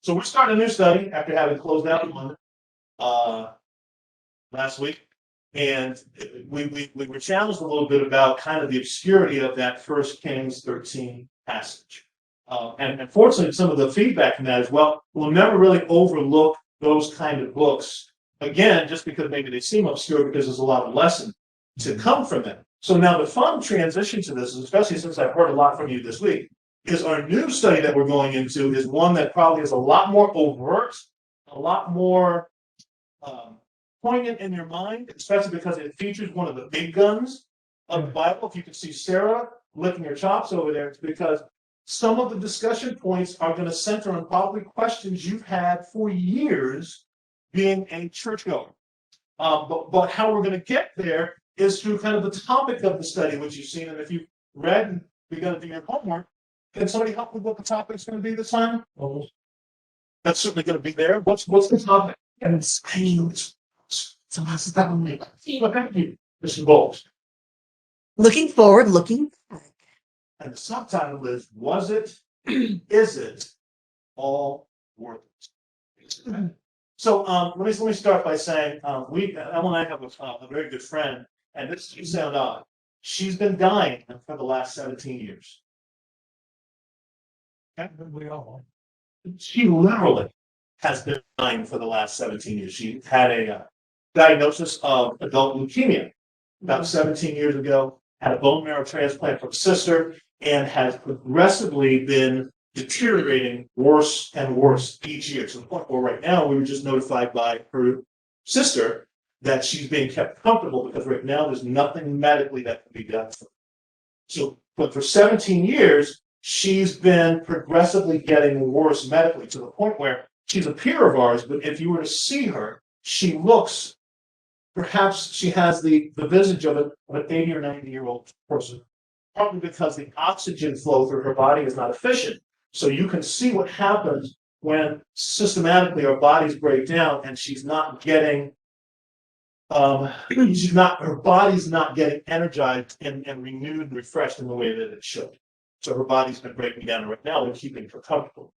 So we're starting a new study after having closed out one last week. And we were challenged a little bit about kind of the obscurity of that 1 Kings 13 passage. And fortunately, some of the feedback from that is, well, we'll never really overlook those kind of books, again, just because maybe they seem obscure because there's a lot of lesson to come from them. So now the fun transition to this, especially since I've heard a lot from you this week, is our new study that we're going into is one that probably is a lot more overt, a lot more poignant in your mind, especially because it features one of the big guns of the Bible. If you can see Sarah licking her chops over there, it's because some of the discussion points are going to center on probably questions you've had for years being a churchgoer. But how we're going to get there is through kind of the topic of the study, which you've seen. And if you've read and begun to do your homework, can somebody help with what the topic is going to be this time? That's certainly going to be there. What's the topic? And screens. So how's that one? Thank you, Mr. Bowles. Looking forward, looking back. And the subtitle is, was it, is it all worth it? So let me start by saying, Ellen and I have a very good friend, and this will sound odd. She's been dying for the last 17 years. Okay? We all. She literally has been dying for the last 17 years. She had a diagnosis of adult leukemia about 17 years ago, had a bone marrow transplant from a sister, and has progressively been deteriorating worse and worse each year, to the point where right now we were just notified by her sister that she's being kept comfortable because right now there's nothing medically that can be done for her. So, but for 17 years, she's been progressively getting worse medically, to the point where she's a peer of ours, but if you were to see her, she looks, perhaps she has the visage of an 80 or 90-year-old person, probably because the oxygen flow through her body is not efficient. So you can see what happens when systematically our bodies break down and she's not getting, her body's not getting energized and renewed and refreshed in the way that it should. So her body's been breaking down, and right now they're keeping her comfortable.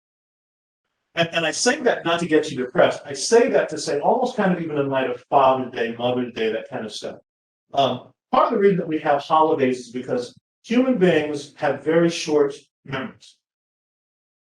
And I say that not to get you depressed. I say that to say, almost kind of even in light of Father's Day, Mother's Day, that kind of stuff. Part of the reason that we have holidays is because human beings have very short memories.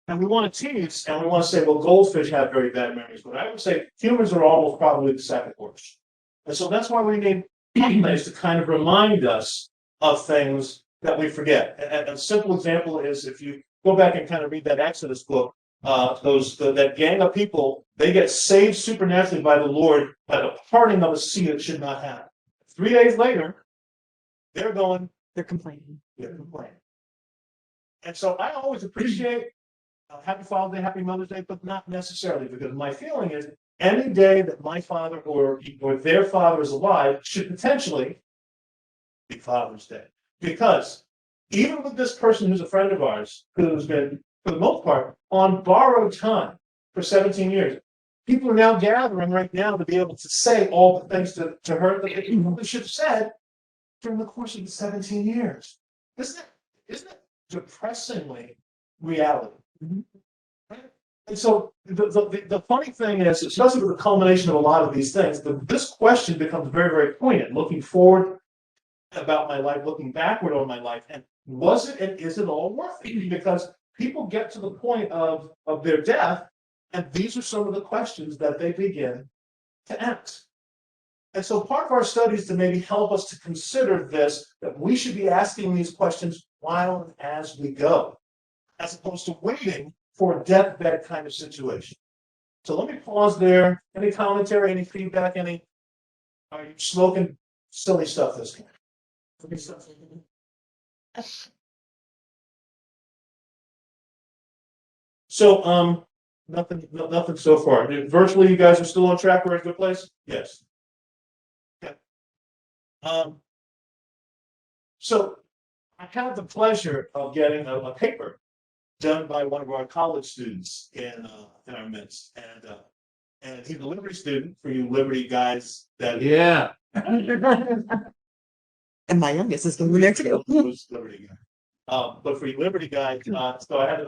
And we want to tease, and we want to say, well, goldfish have very bad memories. But I would say humans are almost probably the second worst. And so that's why we need holidays to kind of remind us of things that we forget. And a simple example is if you go back and kind of read that Exodus book, that gang of people, they get saved supernaturally by the Lord by the parting of a sea that should not happen. 3 days later, they're complaining. And so I always appreciate Happy Father's Day, Happy Mother's Day, but not necessarily, because my feeling is any day that my father or their father is alive should potentially be Father's Day. Because even with this person who's a friend of ours, who's been, for the most part, on borrowed time for 17 years, people are now gathering right now to be able to say all the things to her that they probably should have said during the course of the 17 years. Isn't it depressingly reality? Mm-hmm. And so the funny thing is, especially with the culmination of a lot of these things, this question becomes very, very poignant. Looking forward about my life, looking backward on my life, and was it and is it all worth it? Because people get to the point of their death, and these are some of the questions that they begin to ask. And so part of our study is to maybe help us to consider this, that we should be asking these questions while and as we go, as opposed to waiting for a deathbed kind of situation. So let me pause there. Any commentary, any feedback, are you smoking silly stuff this time? So nothing so far. Virtually, you guys are still on track. We're in a good place? Yes. Okay. So I had the pleasure of getting a paper done by one of our college students in our midst, and he's a Liberty student. For you Liberty guys, yeah. And my youngest is going there too. Liberty guy. But for you Liberty guys, so I had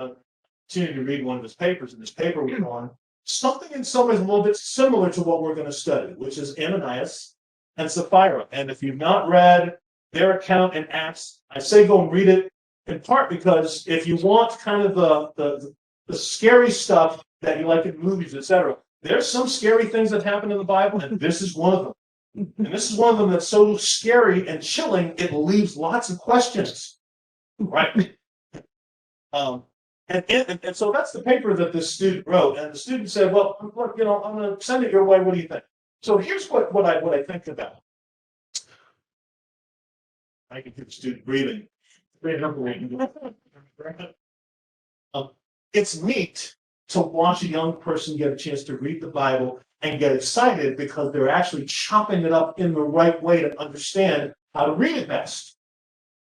continuing to read one of his papers, and this paper was on something in some ways a little bit similar to what we're going to study, which is Ananias and Sapphira. And if you've not read their account in Acts, I say go and read it, in part because if you want kind of the scary stuff that you like in movies, etc., there's some scary things that happen in the Bible, and this is one of them. And this is one of them that's so scary and chilling, it leaves lots of questions. Right. And so that's the paper that this student wrote. And the student said, well, look, I'm going to send it your way. What do you think? So here's what I think about. I can hear the student breathing. It's neat to watch a young person get a chance to read the Bible and get excited because they're actually chopping it up in the right way to understand how to read it best.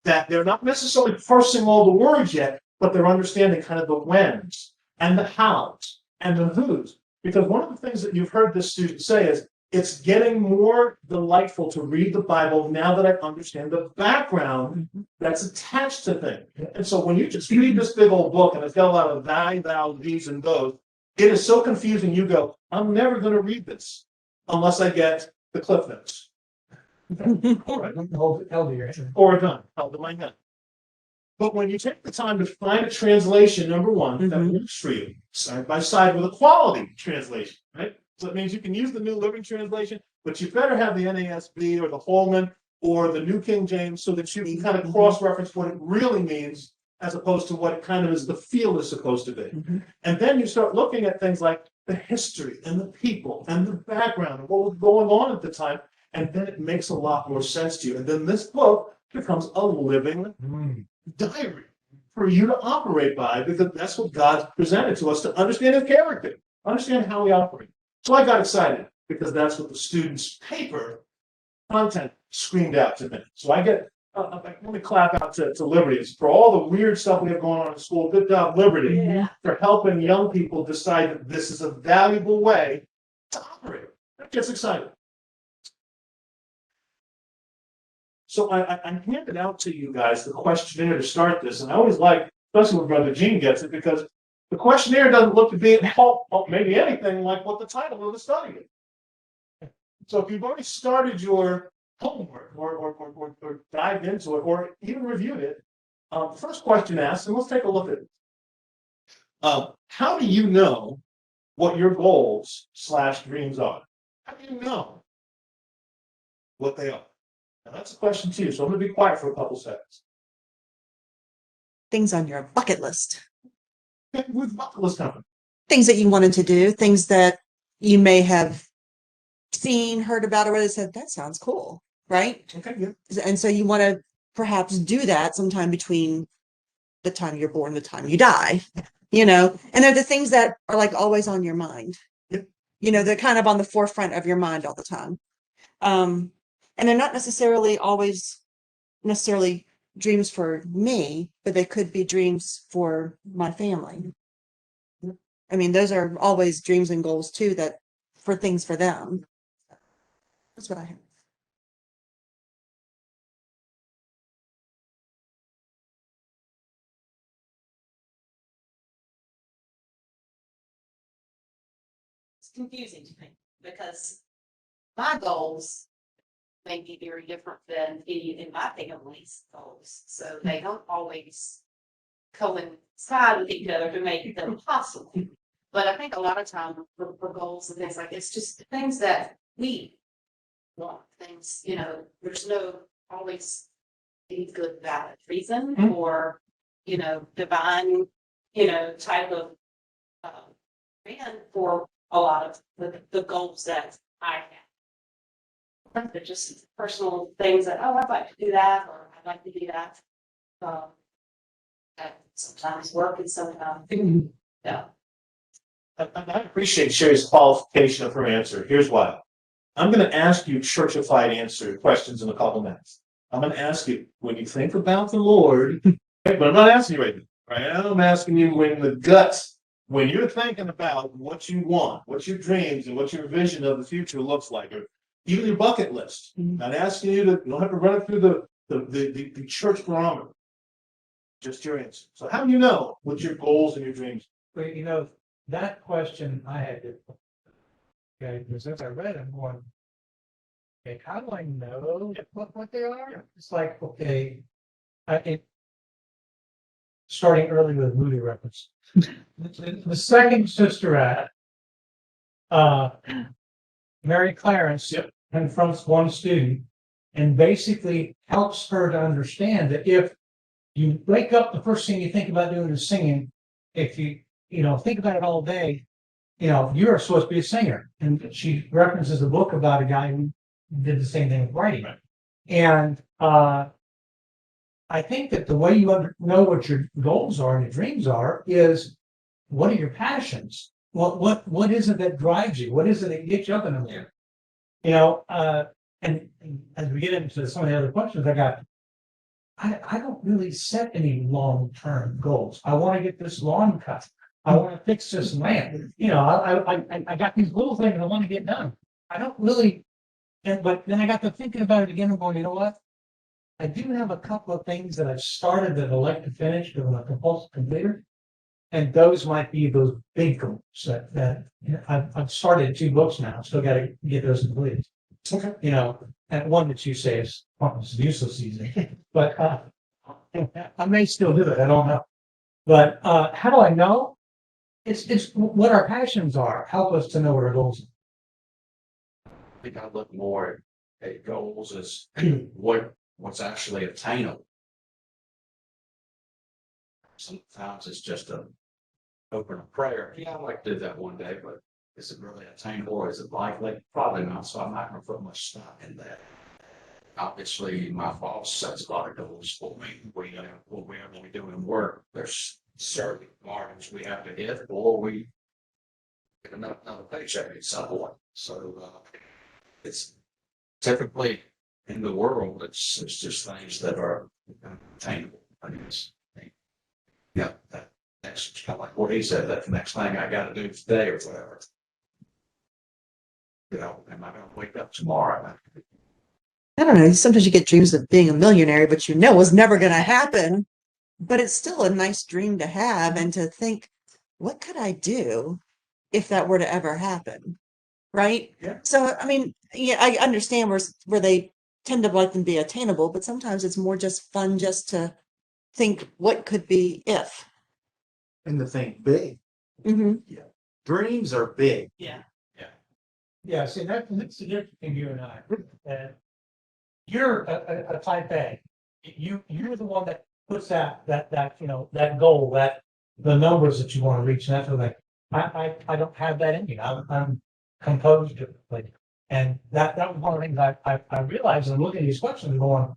That they're not necessarily parsing all the words yet, but they're understanding kind of the whens and the hows and the whos. Because one of the things that you've heard this student say is, it's getting more delightful to read the Bible now that I understand the background that's attached to things. And so when you just read this big old book and it's got a lot of thy, thou, these, and those, it is so confusing. You go, I'm never going to read this unless I get the Cliff Notes. All right. Or a gun. Held in my hand. But when you take the time to find a translation, number one, that works for you, side by side with a quality translation, right? So it means you can use the New Living Translation, but you better have the NASB or the Holman or the New King James so that you can kind of cross-reference what it really means as opposed to what it kind of is the feel is supposed to be. And then you start looking at things like the history and the people and the background and what was going on at the time, and then it makes a lot more sense to you. And then this book becomes a living diary for you to operate by, because that's what God's presented to us to understand his character, understand how we operate. So I got excited because that's what the student's paper content screamed out to me. So I get, let me clap out to Liberty. For all the weird stuff we have going on in school, good job, Liberty, for helping young people decide that this is a valuable way to operate. That gets excited. So I handed out to you guys the questionnaire to start this, and I always like, especially when Brother Gene gets it, because the questionnaire doesn't look to be maybe anything like what the title of the study is. So if you've already started your homework or dived into it or even reviewed it, the first question asks, and let's take a look at it. How do you know what your goals / dreams are? How do you know what they are? Now that's a question to you, so I'm going to be quiet for a couple seconds. Things on your bucket list. With bucket list company. Things that you wanted to do, things that you may have seen, heard about, or whether said, that sounds cool, right? Okay, yeah. And so you want to perhaps do that sometime between the time you're born and the time you die, and they're the things that are like always on your mind. Yep. They're kind of on the forefront of your mind all the time. And they're not necessarily always dreams for me, but they could be dreams for my family. I mean, those are always dreams and goals too, that for things for them. That's what I have. It's confusing to me because my goals may be very different than any in my family's goals. So they don't always coincide with each other to make them possible. But I think a lot of time for goals and things like it's just things that we want. Things, there's no always any good valid reason or, divine, type of reason for a lot of the goals that I have. They're just personal things that, I'd like to do that, or I'd like to do that. That sometimes work and sometimes, yeah. I appreciate Sherry's qualification of her answer. Here's why. I'm going to ask you churchified questions in a couple minutes. I'm going to ask you, when you think about the Lord, but I'm not asking you right now, right? I'm asking you when you're thinking about what you want, what your dreams and what your vision of the future looks like, or even your bucket list. I'm not asking you you don't have to run it through the church barometer. Just your answer. So how do you know what's your goals and your dreams? But you know, that question I had to, okay, because as I read it, I'm going, okay, how do I know what they are? It's like, okay, starting early with movie reference. The second Sister Act, Mary Clarence confronts one student and basically helps her to understand that if you wake up, the first thing you think about doing is singing. If you think about it all day, you're supposed to be a singer. And she references a book about a guy who did the same thing with writing. Right. And I think that the way you know what your goals are and your dreams are is, what are your passions? What is it that drives you? What is it that gets you up in the morning? And as we get into some of the other questions, I don't really set any long-term goals. I want to get this lawn cut. I want to fix this land. I got these little things I want to get done. I don't really, but then I got to thinking about it again and going, you know what? I do have a couple of things that I've started that I'd like to finish because I'm a compulsive completer. And those might be those big goals that I've started 2 books now. Still got to get those completed. Okay. And one that you say is useless season, but I may still do it. I don't know. But how do I know? It's what our passions are. Help us to know what our goals are. I think I look more at goals as what's actually attainable. Sometimes it's just a open a prayer. Yeah, I'd like to do that one day, but is it really attainable or is it likely? Probably not. So I'm not going to put much stock in that. Obviously, my boss sets a lot of goals for me. When we're doing work, there's certain margins we have to hit, or we get another paycheck at some point. So it's typically in the world, it's just things that are attainable. I guess. Yeah, that's kind of like what he said. That's the next thing I got to do today or whatever. Am I going to wake up tomorrow? I don't know. Sometimes you get dreams of being a millionaire, but it's never going to happen. But it's still a nice dream to have and to think, what could I do if that were to ever happen? Right? Yeah. So, I mean, yeah, I understand where they tend to like them be attainable, but sometimes it's more just fun just to think what could be if. And to think big. Mm-hmm. Dreams are big. Yeah. Yeah, see, that's the difference between you and I. You're a type A. You're the one that puts that goal, that the numbers that you want to reach, and that sort of thing. I don't have that in me. I'm composed differently. And that was one of the things I realized in looking at these questions and going,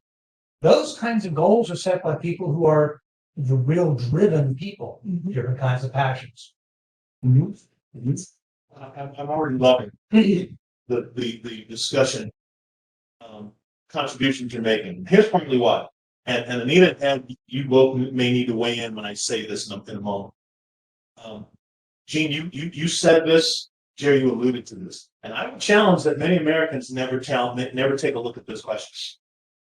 those kinds of goals are set by people who are the real driven people, different kinds of passions. Mm-hmm. I'm already loving the discussion, contributions you're making. Here's partly why. And Anita, and you both may need to weigh in when I say this in a moment. Gene, you said this. Jerry, you alluded to this. And I would challenge that many Americans never take a look at this question.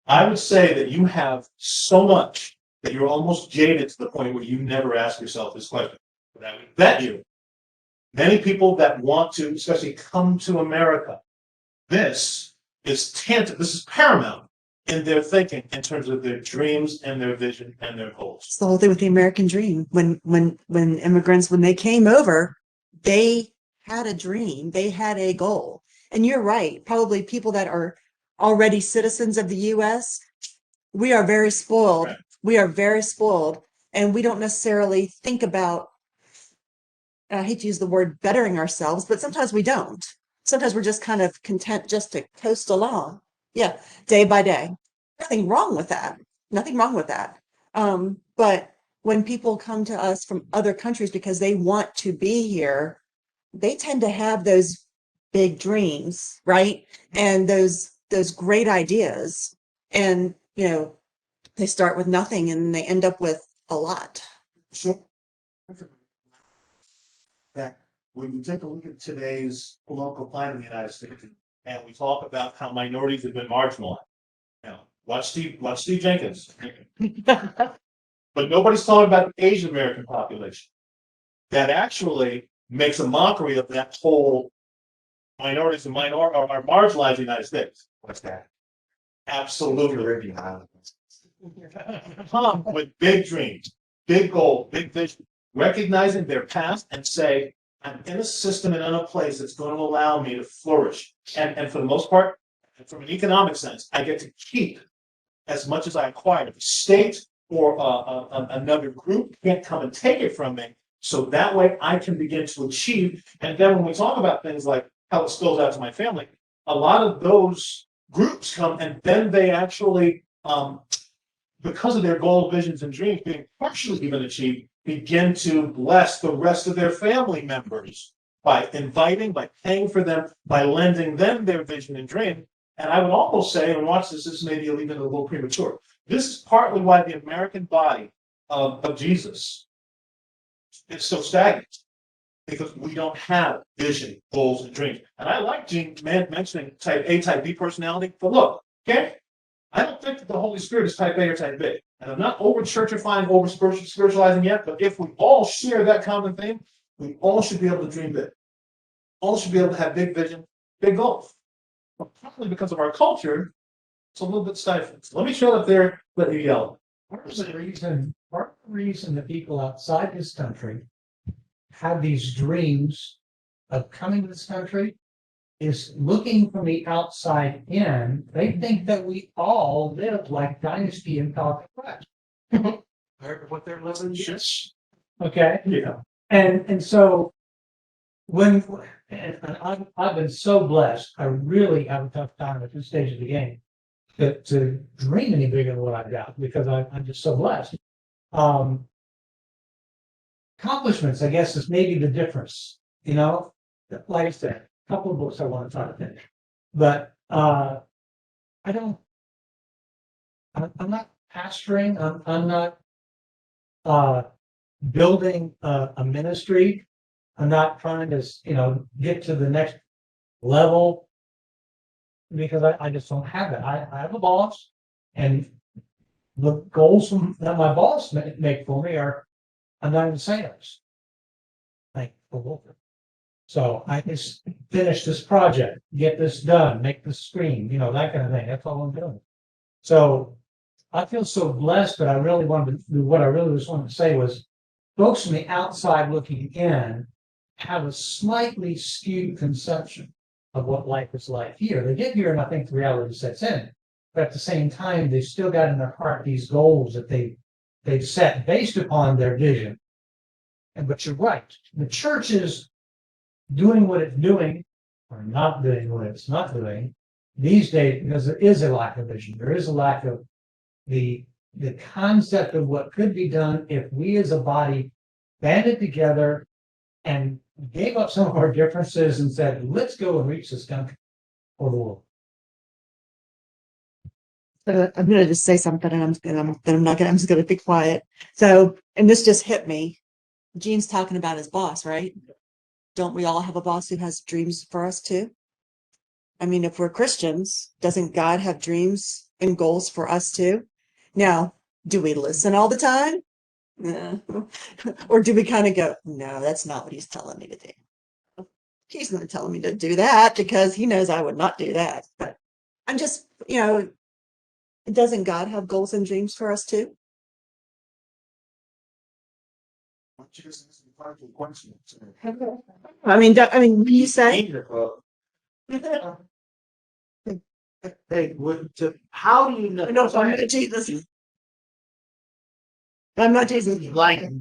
I would say that you have so much that you're almost jaded to the point where you never ask yourself this question. But I would bet you many people that want to, especially come to America, this is paramount in their thinking in terms of their dreams and their vision and their goals. It's the whole thing with the American dream. When immigrants, when they came over, they had a dream, they had a goal. And you're right, probably people that are already citizens of the US, we are very spoiled. Right. We are very spoiled. And we don't necessarily think about, I hate to use the word bettering ourselves, but sometimes we don't. Sometimes we're just kind of content just to coast along. Yeah, day by day. Nothing wrong with that. Nothing wrong with that. But when people come to us from other countries because they want to be here, they tend to have those big dreams, right? And those great ideas. And, they start with nothing and they end up with a lot. So, when we take a look at today's political climate in the United States, and we talk about how minorities have been marginalized, watch Steve Jenkins. But nobody's talking about the Asian American population. That actually makes a mockery of that whole minorities and are marginalized in the United States. What's that? Absolutely. Caribbean islands. Come with big dreams, big goal, big vision, recognizing their past and say, I'm in a system and in a place that's going to allow me to flourish. And for the most part, from an economic sense, I get to keep as much as I acquire. If the state or another group can't come and take it from me, so that way I can begin to achieve. And then when we talk about things like how it spills out to my family, a lot of those groups come and then they actually, because of their goals, visions, and dreams being partially even achieved, begin to bless the rest of their family members by inviting, by paying for them, by lending them their vision and dream. And I would almost say, and watch this, this may be even a little premature. This is partly why the American body of Jesus is so stagnant, because we don't have vision, goals, and dreams. And I like Gene mentioning type A, type B personality, but look, okay, I don't think that the Holy Spirit is type A or type B. And I'm not over churchifying, over spiritualizing yet, but if we all share that common thing, we all should be able to dream big. All should be able to have big vision, big goals. But probably because of our culture, it's a little bit stifled. So let me shut up there, let you yell. Part of the reason that people outside this country have these dreams of coming to this country is looking from the outside in. They think that we all live like Dynasty and Falcon Crest. What they're living. Yes. Okay. Yeah. And so when I've been so blessed, I really have a tough time at this stage of the game to dream any bigger than what I've got because I'm just so blessed. Accomplishments, I guess, is maybe the difference. You know, like I said, a couple of books I want to try to finish, but I don't. I'm not pastoring. I'm not building a ministry. I'm not trying to, get to the next level because I just don't have it. I have a boss, and the goals that my boss make for me are I'm not in sales. Like so I just finish this project, get this done, make the screen, that kind of thing. That's all I'm doing. So I feel so blessed, but what I really just wanted to say was folks from the outside looking in have a slightly skewed conception of what life is like here. They get here and I think the reality sets in. But at the same time, they've still got in their heart these goals that they've set based upon their vision. But you're right. The church is doing what it's doing or not doing what it's not doing these days because there is a lack of vision. There is a lack of the concept of what could be done if we as a body banded together and gave up some of our differences and said, let's go and reach this country or the world. I'm going to just say something and I'm just going to be quiet. So, and this just hit me. Gene's talking about his boss, right? Don't we all have a boss who has dreams for us too? I mean, if we're Christians, doesn't God have dreams and goals for us too? Now, do we listen all the time? Or do we kind of go, no, that's not what he's telling me to do. He's not telling me to do that because he knows I would not do that. But I'm just, doesn't God have goals and dreams for us too? I mean, when you say, Hey, how do you know? no, so I'm not Jesus. I'm not Jesus. Like,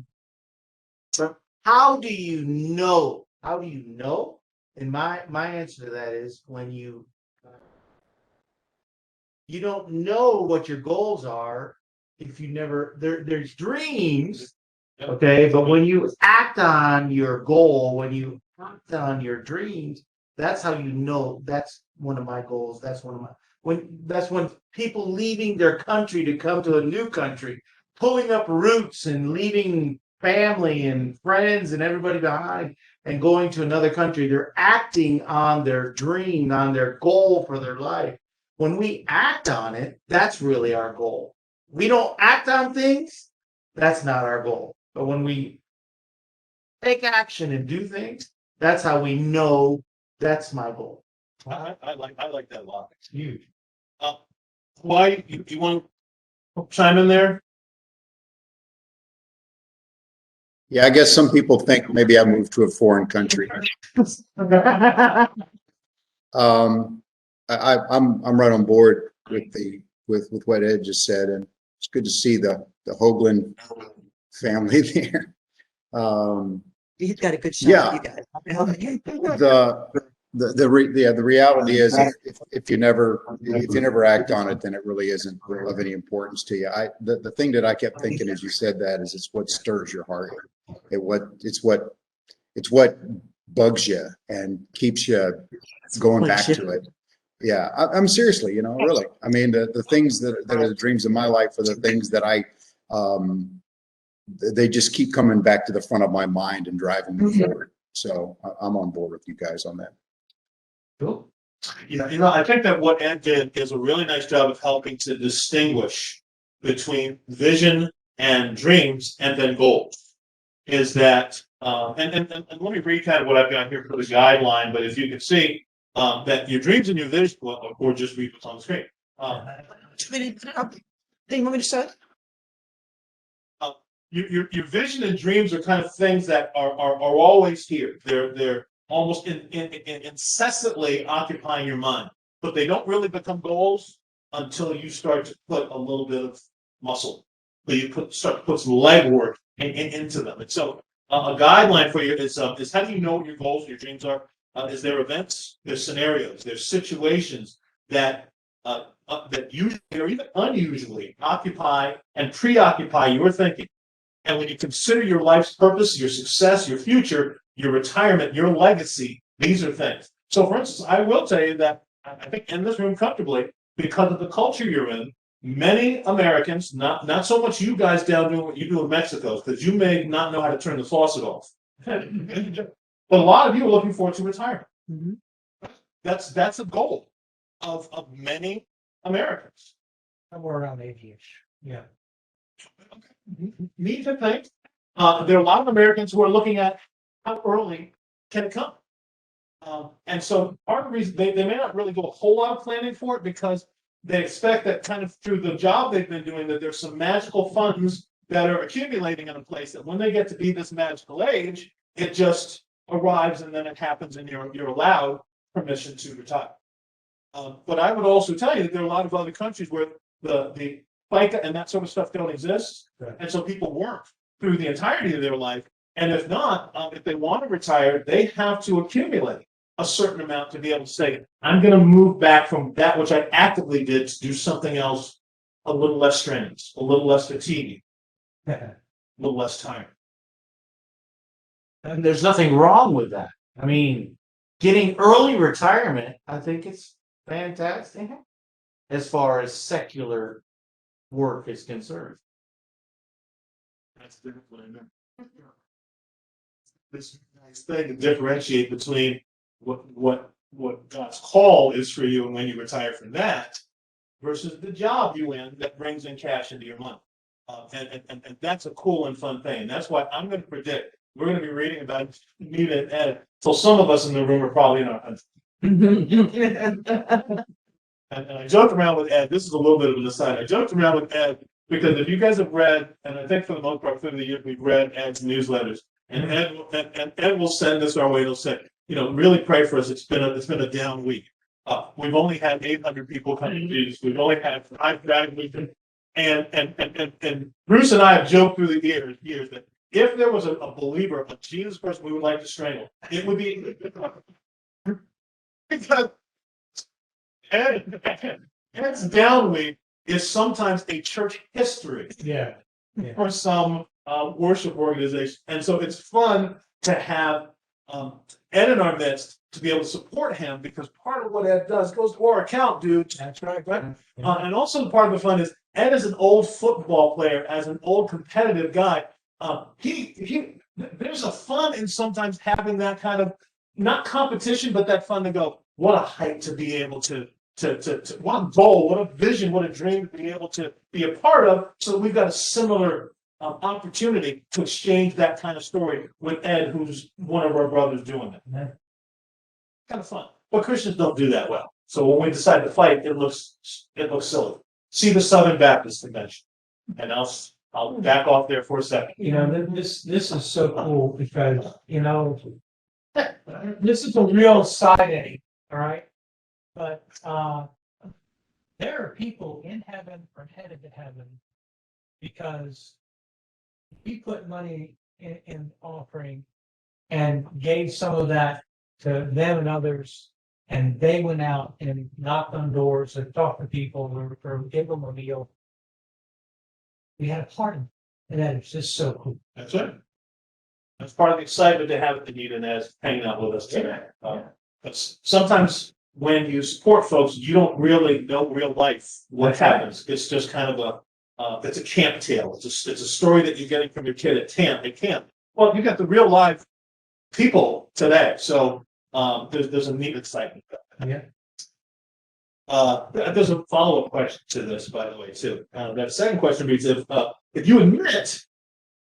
so how do you know? How do you know? And my answer to that is when you don't know what your goals are if you never there's dreams, okay, but when you act on your goal, when you act on your dreams, that's how you know. That's one of my goals. That's when people leaving their country to come to a new country, pulling up roots and leaving family and friends and everybody behind and going to another country, they're acting on their dream, on their goal for their life. When we act on it, that's really our goal. We don't act on things, that's not our goal. But when we take action and do things, that's how we know that's my goal. I like that a lot. It's huge. Why you want to chime in there? Yeah, I guess some people think maybe I moved to a foreign country. I'm right on board with with what Ed just said, and it's good to see the Hoagland family there. He's got a good shot. Yeah. You guys. The reality is if you never act on it, then it really isn't of any importance to you. The thing that I kept thinking as you said that is it's what stirs your heart. It's what bugs you and keeps you going back to it. Yeah, I'm seriously, really. I mean, the things that are the dreams of my life are the things that they just keep coming back to the front of my mind and driving me forward. So I'm on board with you guys on that. Cool. I think that what Ed did is a really nice job of helping to distinguish between vision and dreams and then goals. Is that and let me read kind of what I've got here for the guideline, but if you can see that your dreams and your vision, well, or just read what's on the screen. Do you want me to show it? Your vision and dreams are kind of things that are always here. They're almost incessantly occupying your mind, but they don't really become goals until you start to put a little bit of muscle. But you start to put some legwork into them. And so a guideline for you is how do you know what your goals, your dreams are? Is there events, there's scenarios, there's situations that usually or even unusually occupy and preoccupy your thinking. And when you consider your life's purpose, your success, your future, your retirement, your legacy, these are things. So, for instance, I will tell you that I think in this room comfortably, because of the culture you're in, many Americans, not so much you guys down doing what you do in Mexico, because you may not know how to turn the faucet off. But a lot of you are looking forward to retirement. Mhm. That's a goal of many Americans. Somewhere around 80-ish. Yeah. Need to think. There are a lot of Americans who are looking at how early can it come. And so part of the reason they may not really go a whole lot of planning for it because they expect that kind of through the job they've been doing that there's some magical funds that are accumulating in a place that when they get to be this magical age, it just arrives and then it happens and you're allowed permission to retire. But I would also tell you that there are a lot of other countries where the FICA and that sort of stuff don't exist. Right. And so people work through the entirety of their life. And if not, if they want to retire, they have to accumulate a certain amount to be able to say, I'm going to move back from that which I actively did to do something else a little less strenuous, a little less fatiguing, a little less tired. And there's nothing wrong with that. I mean, getting early retirement, I think it's fantastic as far as secular work is concerned. That's what I meant. This nice thing to differentiate between what God's call is for you and when you retire from that versus the job you in that brings in cash into your money. And that's a cool and fun thing. And that's why I'm going to predict we're going to be reading about me and Ed. So some of us in the room are probably in our and I joked around with Ed. This is a little bit of an aside. I joked around with Ed because if you guys have read, and I think for the most part through the year we've read Ed's newsletters, and Ed will send this our way. He'll say, really pray for us. It's been a down week. We've only had 800 people come to Jesus. We've only had 5 graduations, and Bruce and I have joked through the years that if there was a believer, a Jesus person we would like to strangle, it would be because Ed's down week is sometimes a church history Yeah. for some worship organization. And so it's fun to have Ed in our midst to be able to support him because part of what Ed does goes to our account, dude. That's right. And also part of the fun is Ed is an old football player, as an old competitive guy. There's a fun in sometimes having that kind of not competition, but that fun to go, what a height to be able to what a goal, what a vision, what a dream to be able to be a part of. So we've got a similar opportunity to exchange that kind of story with Ed, who's one of our brothers doing it. Yeah. Kind of fun. But Christians don't do that well. So when we decide to fight, it looks silly. See the Southern Baptist Convention, and I'll back off there for a second. You know, this is so cool because, you know, this is a real side A, all right? But there are people in heaven or headed to heaven because we put money in offering and gave some of that to them and others, and they went out and knocked on doors and talked to people or gave them a meal. We had a party, and that is just so cool. That's it. That's part of the excitement to have Anita and Ed hanging out with us today. But sometimes when you support folks, you don't really know real life what happens. It's just kind of it's a camp tale. It's a story that you're getting from your kid at camp. Well, you got the real live people today, so there's a neat excitement. Yeah. There's a follow-up question to this, by the way, too. That second question reads: if you admit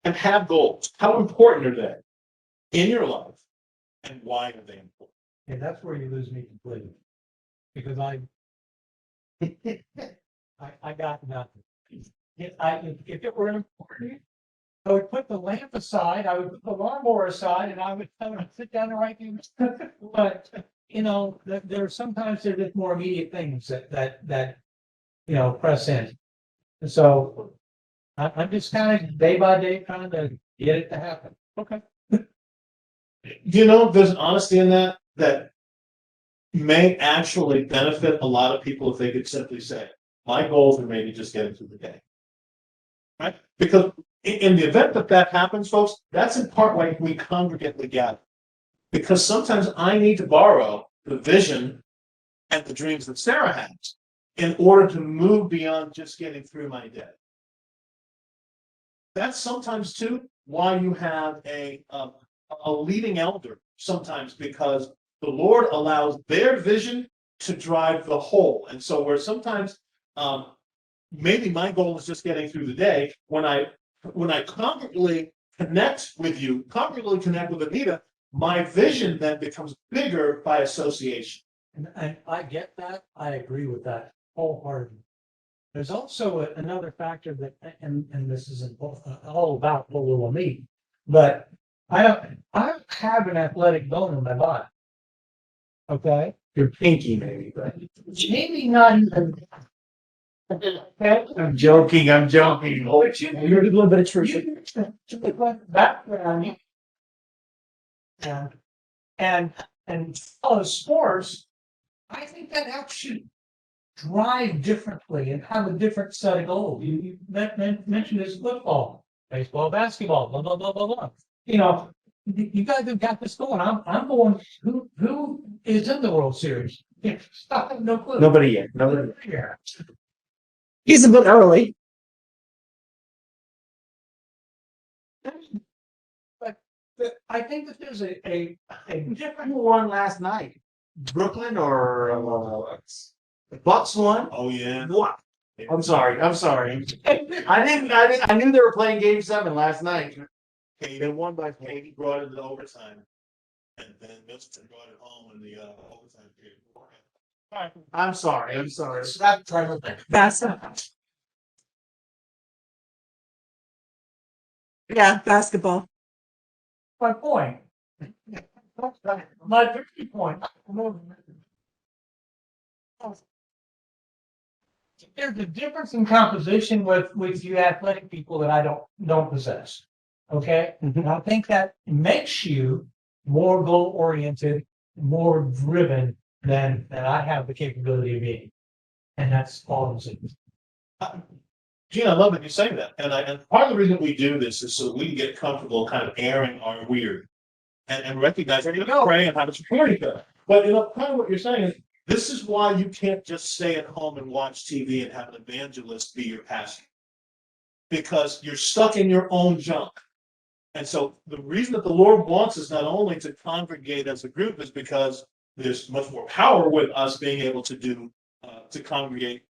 and have goals, how important are they in your life, and why are they important? And that's where you lose me completely. Because I got nothing. If it were important, I would put the lamp aside, I would put the lawnmower aside, and I would sit down and write things. But, you know, there are sometimes there's just more immediate things that you know, press in. And so I'm just kind of day by day trying to get it to happen. Okay. You know, there's an honesty in that may actually benefit a lot of people if they could simply say, my goals are maybe just getting through the day. Right? Because in the event that happens, folks, that's in part why we congregately gather. Because sometimes I need to borrow the vision and the dreams that Sarah has in order to move beyond just getting through my day. That's sometimes too why you have a leading elder sometimes, because the Lord allows their vision to drive the whole. And so where sometimes maybe my goal is just getting through the day, when I congruently connect with you, congruently connect with Anita, my vision then becomes bigger by association. And I get that. I agree with that wholeheartedly. There's also another factor that, and this isn't all about what will me, but I don't have an athletic bone in my body. Okay, Your pinky, maybe, but maybe not even. I'm joking. But you, There's a little bit of truth. background and follow sports, I think that helps you drive differently and have a different set of goals. You mentioned this football, baseball, basketball, blah blah blah blah blah. You know, you guys have got this going. I'm going. Who is in the World Series? I have no clue. nobody yet. Nobody. Yeah. He's a bit early. But I think that there's a different. Who won last night? Brooklyn or the Bucks won? Oh yeah. What? I'm sorry. I knew they were playing Game 7 last night. They won by Katie brought it to overtime, and then Middleton brought it home in the overtime period. All right. I'm sorry. Stop trying to think. Yeah, basketball. My point. My 50 point. There's a difference in composition with you athletic people that I don't possess. Okay? And I think that makes you more goal oriented, more driven than I have the capability of being. And that's all I'm saying. Gene, I love that you say that. And part of the reason we do this is so we can get comfortable kind of airing our weird and recognize that you know, pray and how to support each other. But you know, kind of what you're saying is this is why you can't just stay at home and watch TV and have an evangelist be your pastor. Because you're stuck in your own junk. And so the reason that the Lord wants us not only to congregate as a group is because there's much more power with us being able to do to congregate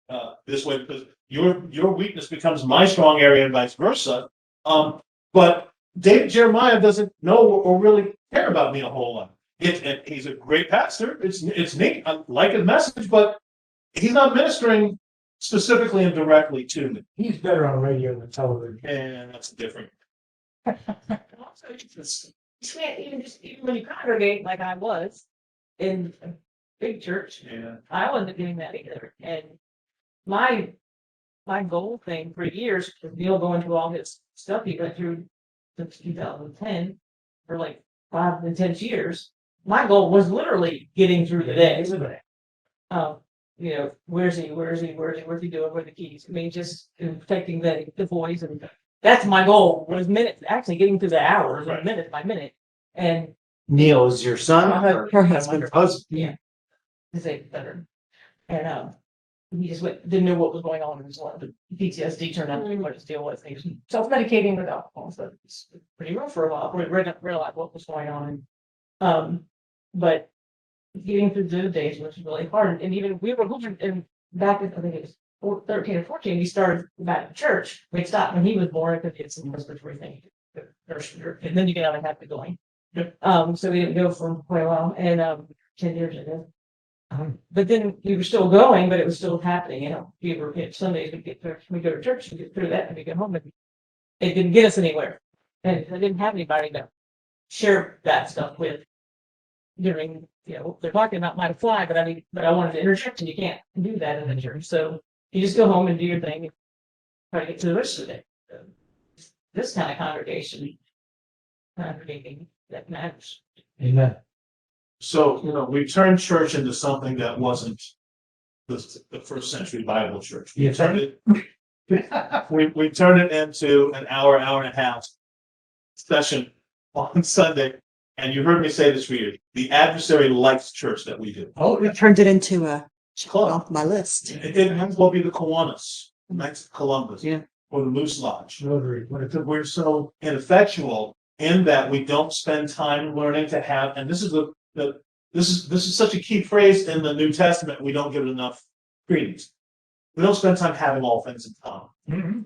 this way, because your weakness becomes my strong area and vice versa. But David Jeremiah doesn't know or really care about me a whole lot. He's a great pastor. It's neat. I like his message, but he's not ministering specifically and directly to me. He's better on radio than television. And that's different. Also, you can't even when you congregate like I was in a big church, Yeah. I wasn't doing that either. And my goal thing for years, was Neil going through all his stuff he went through since 2010 for like 5 to 10 years. My goal was literally getting through the day. You know, where's he doing? Where are the keys? I mean, just protecting the boys, and that's my goal. Was minutes, actually getting through the hours, Right. minute by minute, and Neil is your son. Her husband. yeah, to say better, and he just didn't know what was going on in his life. The PTSD turned out to be what his deal was. He was self-medicating with alcohol, so it was pretty rough for a while. We realized what was going on, but getting through those days was really hard. And even we were moving, and back in, I think it was 13 or 14, we started back at church. We stopped when he was born because he had some respiratory thing. And then you get out and have it going. So we didn't go for quite a while, and 10 years ago. But then we were still going, but it was still happening. You know, Sundays we go to church and get through that, and we get home, and it didn't get us anywhere. And I didn't have anybody to share that stuff with during, you know, they're talking about my fly, but I wanted to interject, and you can't do that in the church. So you just go home and do your thing and try to get to the rest of the day. This kind of congregating that matters. Amen. So, we turned church into something that wasn't the first century Bible church. We Yeah. turned it, we turned it into an hour and a half session on Sunday. And you heard me say this for years. The adversary likes church that we do. Oh, We turned it into a Club. off my list. It might as well be the Kiwanis, Knights of Columbus, Yeah. or the Moose Lodge. Rotary. We're so ineffectual in that we don't spend time learning to have, and this is such a key phrase in the New Testament. We don't give it enough credence. We don't spend time having all things in common. Mm-hmm.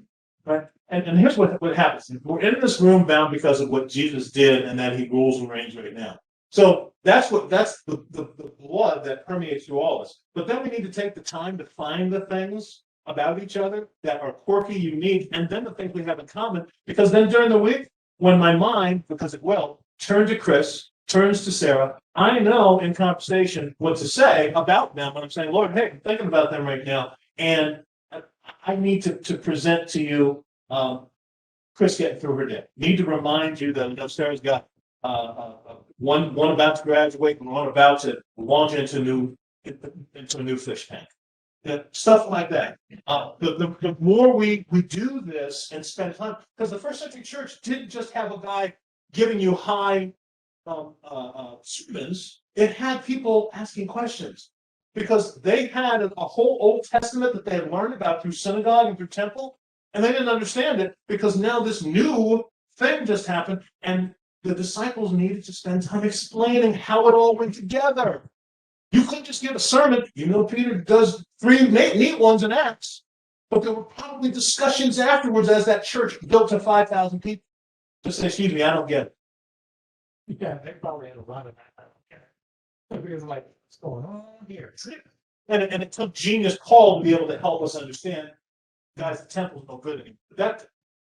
Right? And here's what happens. We're in this room bound because of what Jesus did and that he rules and reigns right now. So that's the blood that permeates through all of us. But then we need to take the time to find the things about each other that are quirky, unique, and then the things we have in common. Because then during the week, when my mind, because it will, turns to Chris, turns to Sarah, I know in conversation what to say about them when I'm saying, Lord, hey, I'm thinking about them right now. And I need to present to you Chris getting through her day. Need to remind you that Sarah's got one about to graduate and one about to launch into a new fish tank. Stuff like that. The more we do this and spend time, because the first century church didn't just have a guy giving you high sermons. It had people asking questions. Because they had a whole Old Testament that they had learned about through synagogue and through temple, and they didn't understand it because now this new thing just happened, and the disciples needed to spend time explaining how it all went together. You couldn't just give a sermon. Peter does 3 neat ones in Acts, but there were probably discussions afterwards as that church built to 5,000 people. Just say, excuse me, I don't get it. Yeah, they probably had a lot of that. I don't care. It was like, what's going on here? And it took genius Paul to be able to help us understand, guys, the temple's no good anymore. That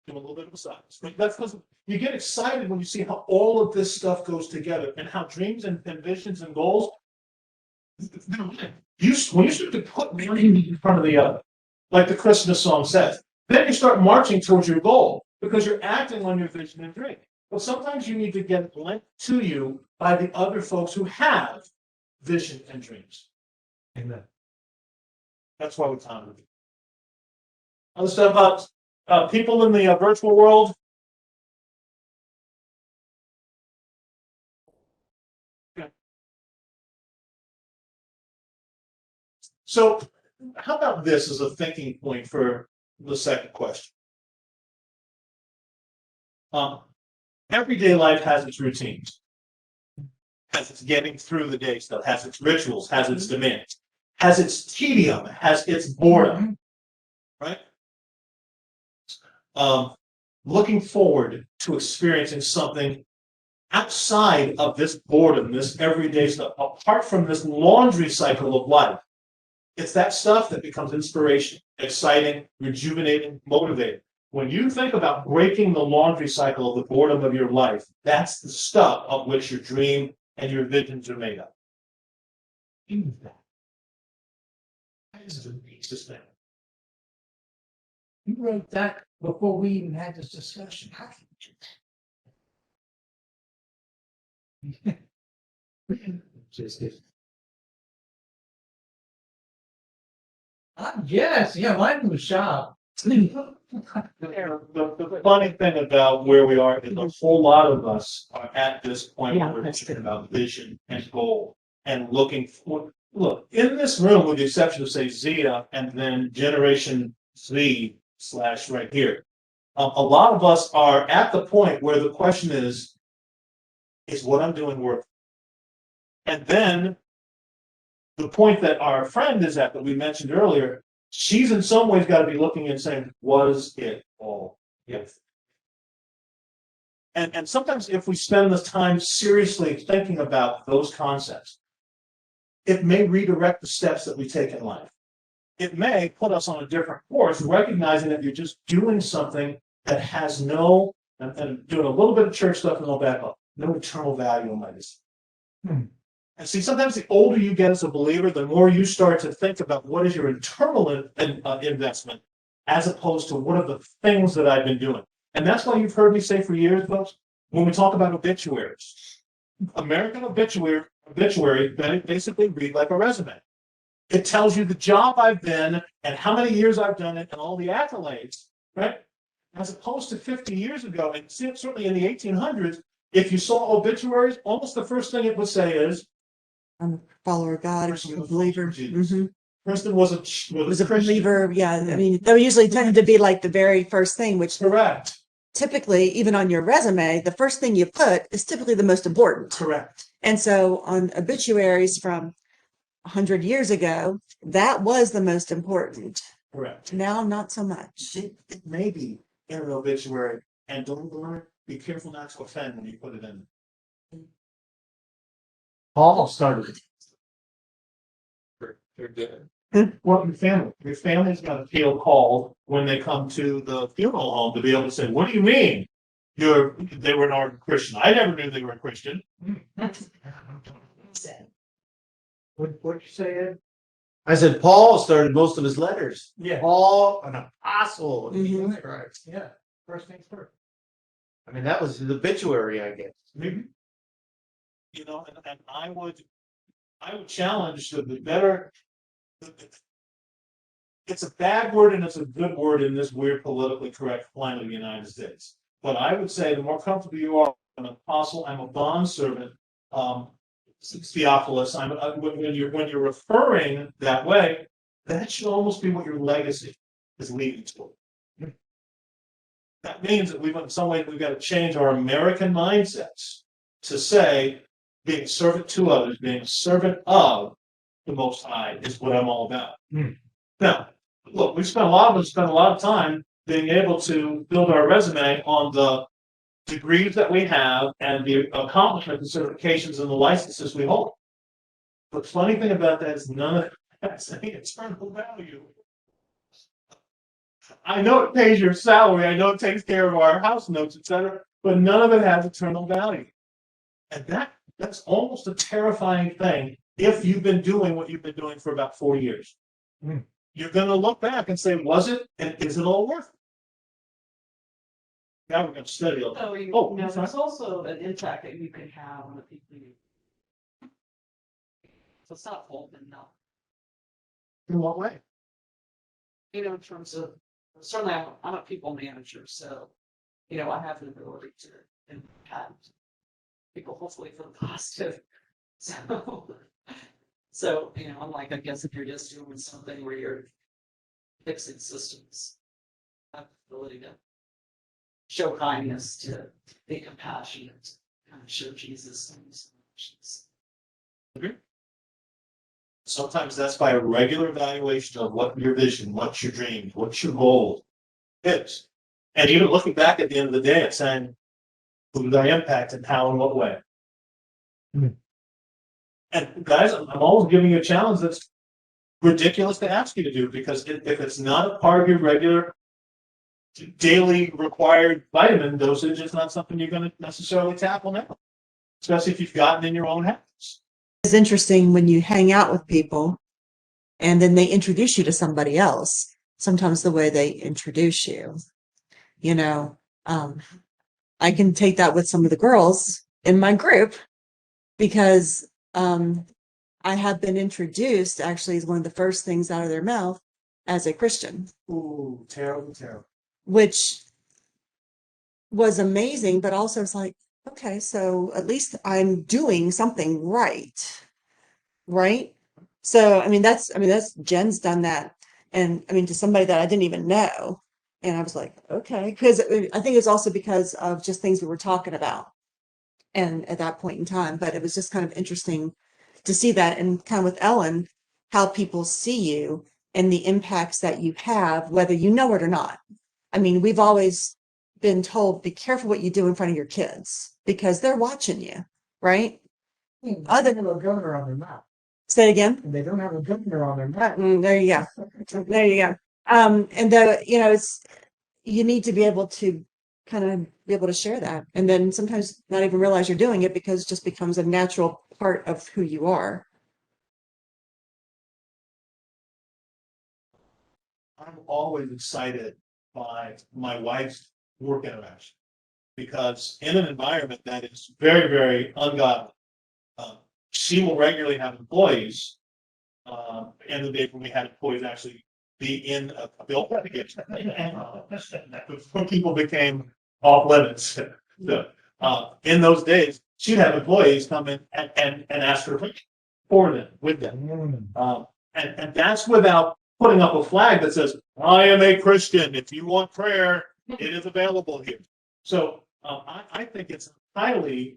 give a little bit of a silence. That's because you get excited when you see how all of this stuff goes together and how dreams and visions and goals. When you start to put one in front of the other, like the Christmas song says, then you start marching towards your goal because you're acting on your vision and dream. But sometimes you need to get linked to you by the other folks who have vision and dreams. Amen. That's why we're time. Other stuff about people in the virtual world. Okay. So, how about this as a thinking point for the second question? Everyday life has its routines, has its getting through the day stuff, has its rituals, has its demands, has its tedium, has its boredom, right? looking forward to experiencing something outside of this boredom, this everyday stuff, apart from this laundry cycle of life. It's that stuff that becomes inspiration, exciting, rejuvenating, motivating. When you think about breaking the laundry cycle of the boredom of your life, that's the stuff of which your dream and your visions are made up. That is the nicest thing. You wrote that before we even had this discussion. How can you? Just it. Yes, yeah, mine was shop. The funny thing about where we are is a whole lot of us are at this point Yeah, where we're that's thinking good. about vision and goal and looking for, look, in this room, with the exception of say Zia and then Generation Z / right here, a lot of us are at the point where the question is what I'm doing worth? And then the point that our friend is at that we mentioned earlier, she's in some ways got to be looking and saying, was it all? Yes. And sometimes if we spend the time seriously thinking about those concepts, it may redirect the steps that we take in life. It may put us on a different course, recognizing that you're just doing something that has no, and doing a little bit of church stuff and all back up, no eternal value in my decision. And see, sometimes the older you get as a believer, the more you start to think about what is your internal investment, as opposed to what are the things that I've been doing. And that's why you've heard me say for years, folks, when we talk about obituaries, American obituary basically read like a resume. It tells you the job I've been and how many years I've done it and all the accolades, right? As opposed to 50 years ago, and certainly in the 1800s, if you saw obituaries, almost the first thing it would say is, I'm a follower of God, Person a was believer. Jesus. Mhm. Preston was Was a Christian. believer. Yeah. I mean, they usually tended to be like the very first thing, which Correct. typically, even on your resume, the first thing you put is typically the most important. Correct. And so on obituaries from 100 years ago, that was the most important. Correct. Now, not so much. It may be in an obituary, and don't learn. Be careful not to offend when you put it in. Paul started. They're good. Well, your family's got to feel called when they come to the funeral home to be able to say, "What do you mean? They were an Christian? I never knew they were a Christian." What'd you say, Ed? I said Paul started most of his letters. Yeah. Paul, an apostle. Mhm. Right, yeah, first things first. I mean, that was his obituary, I guess. You know, and I would challenge the better. It's a bad word and it's a good word in this weird politically correct climate of the United States. But I would say the more comfortable you are, I'm an apostle, I'm a bondservant, Theophilus. When you're referring that way, that should almost be what your legacy is leading to. That means that in some way we've got to change our American mindsets to say being a servant to others, being a servant of the Most High is what I'm all about. Now, look, we spent a lot of time being able to build our resume on the degrees that we have and the accomplishments and certifications and the licenses we hold. The funny thing about that is none of it has any eternal value. I know it pays your salary, I know it takes care of our house notes, etc., but none of it has eternal value. And that's almost a terrifying thing if you've been doing what you've been doing for about 40 years. You're going to look back and say, was it and is it all worth it? Now we're going to study it. So there's also an impact that you can have on the people you. So it's not holding no. In what way? In terms of certainly I'm a people manager, so I have the ability to impact people hopefully for the positive. So unlike I guess if you're just doing something where you're fixing systems, have the ability to show kindness, to be compassionate, kind of show Jesus in these emotions. Sometimes that's by a regular evaluation of what your vision, what's your dream, what's your goal is. And even looking back at the end of the day and saying, who did I impact and how and what way? And guys, I'm always giving you a challenge that's ridiculous to ask you to do, because if it's not a part of your regular daily required vitamin dosage, it's not something you're going to necessarily tackle now, especially if you've gotten in your own habits. It's interesting when you hang out with people and then they introduce you to somebody else. Sometimes the way they introduce you, you know, I can take that with some of the girls in my group because I have been introduced, actually, as one of the first things out of their mouth, as a Christian. Ooh, terrible, terrible. Which was amazing, but also it's like, okay, so at least I'm doing something right. Right? So, I mean, that's Jen's done that. And I mean, to somebody that I didn't even know. And I was like, okay, because I think it's also because of just things we were talking about. And at that point in time, but it was just kind of interesting to see that, and kind of with Ellen, how people see you and the impacts that you have, whether you know it or not. I mean, we've always been told, be careful what you do in front of your kids because they're watching you, right? Other than a governor on their map. Say it again. And they don't have a governor on their map. There you go. There you go. And it's, you need to be able to kind of be able to share that, and then sometimes not even realize you're doing it because it just becomes a natural part of who you are. I'm always excited by my wife's work interaction, because in an environment that is very, very ungodly, she will regularly have employees. And the day when we had employees actually be in a building against before people became off limits. So, in those days, she'd have employees come in and ask her for them, with them. And that's without putting up a flag that says, I am a Christian. If you want prayer, it is available here. So I think it's highly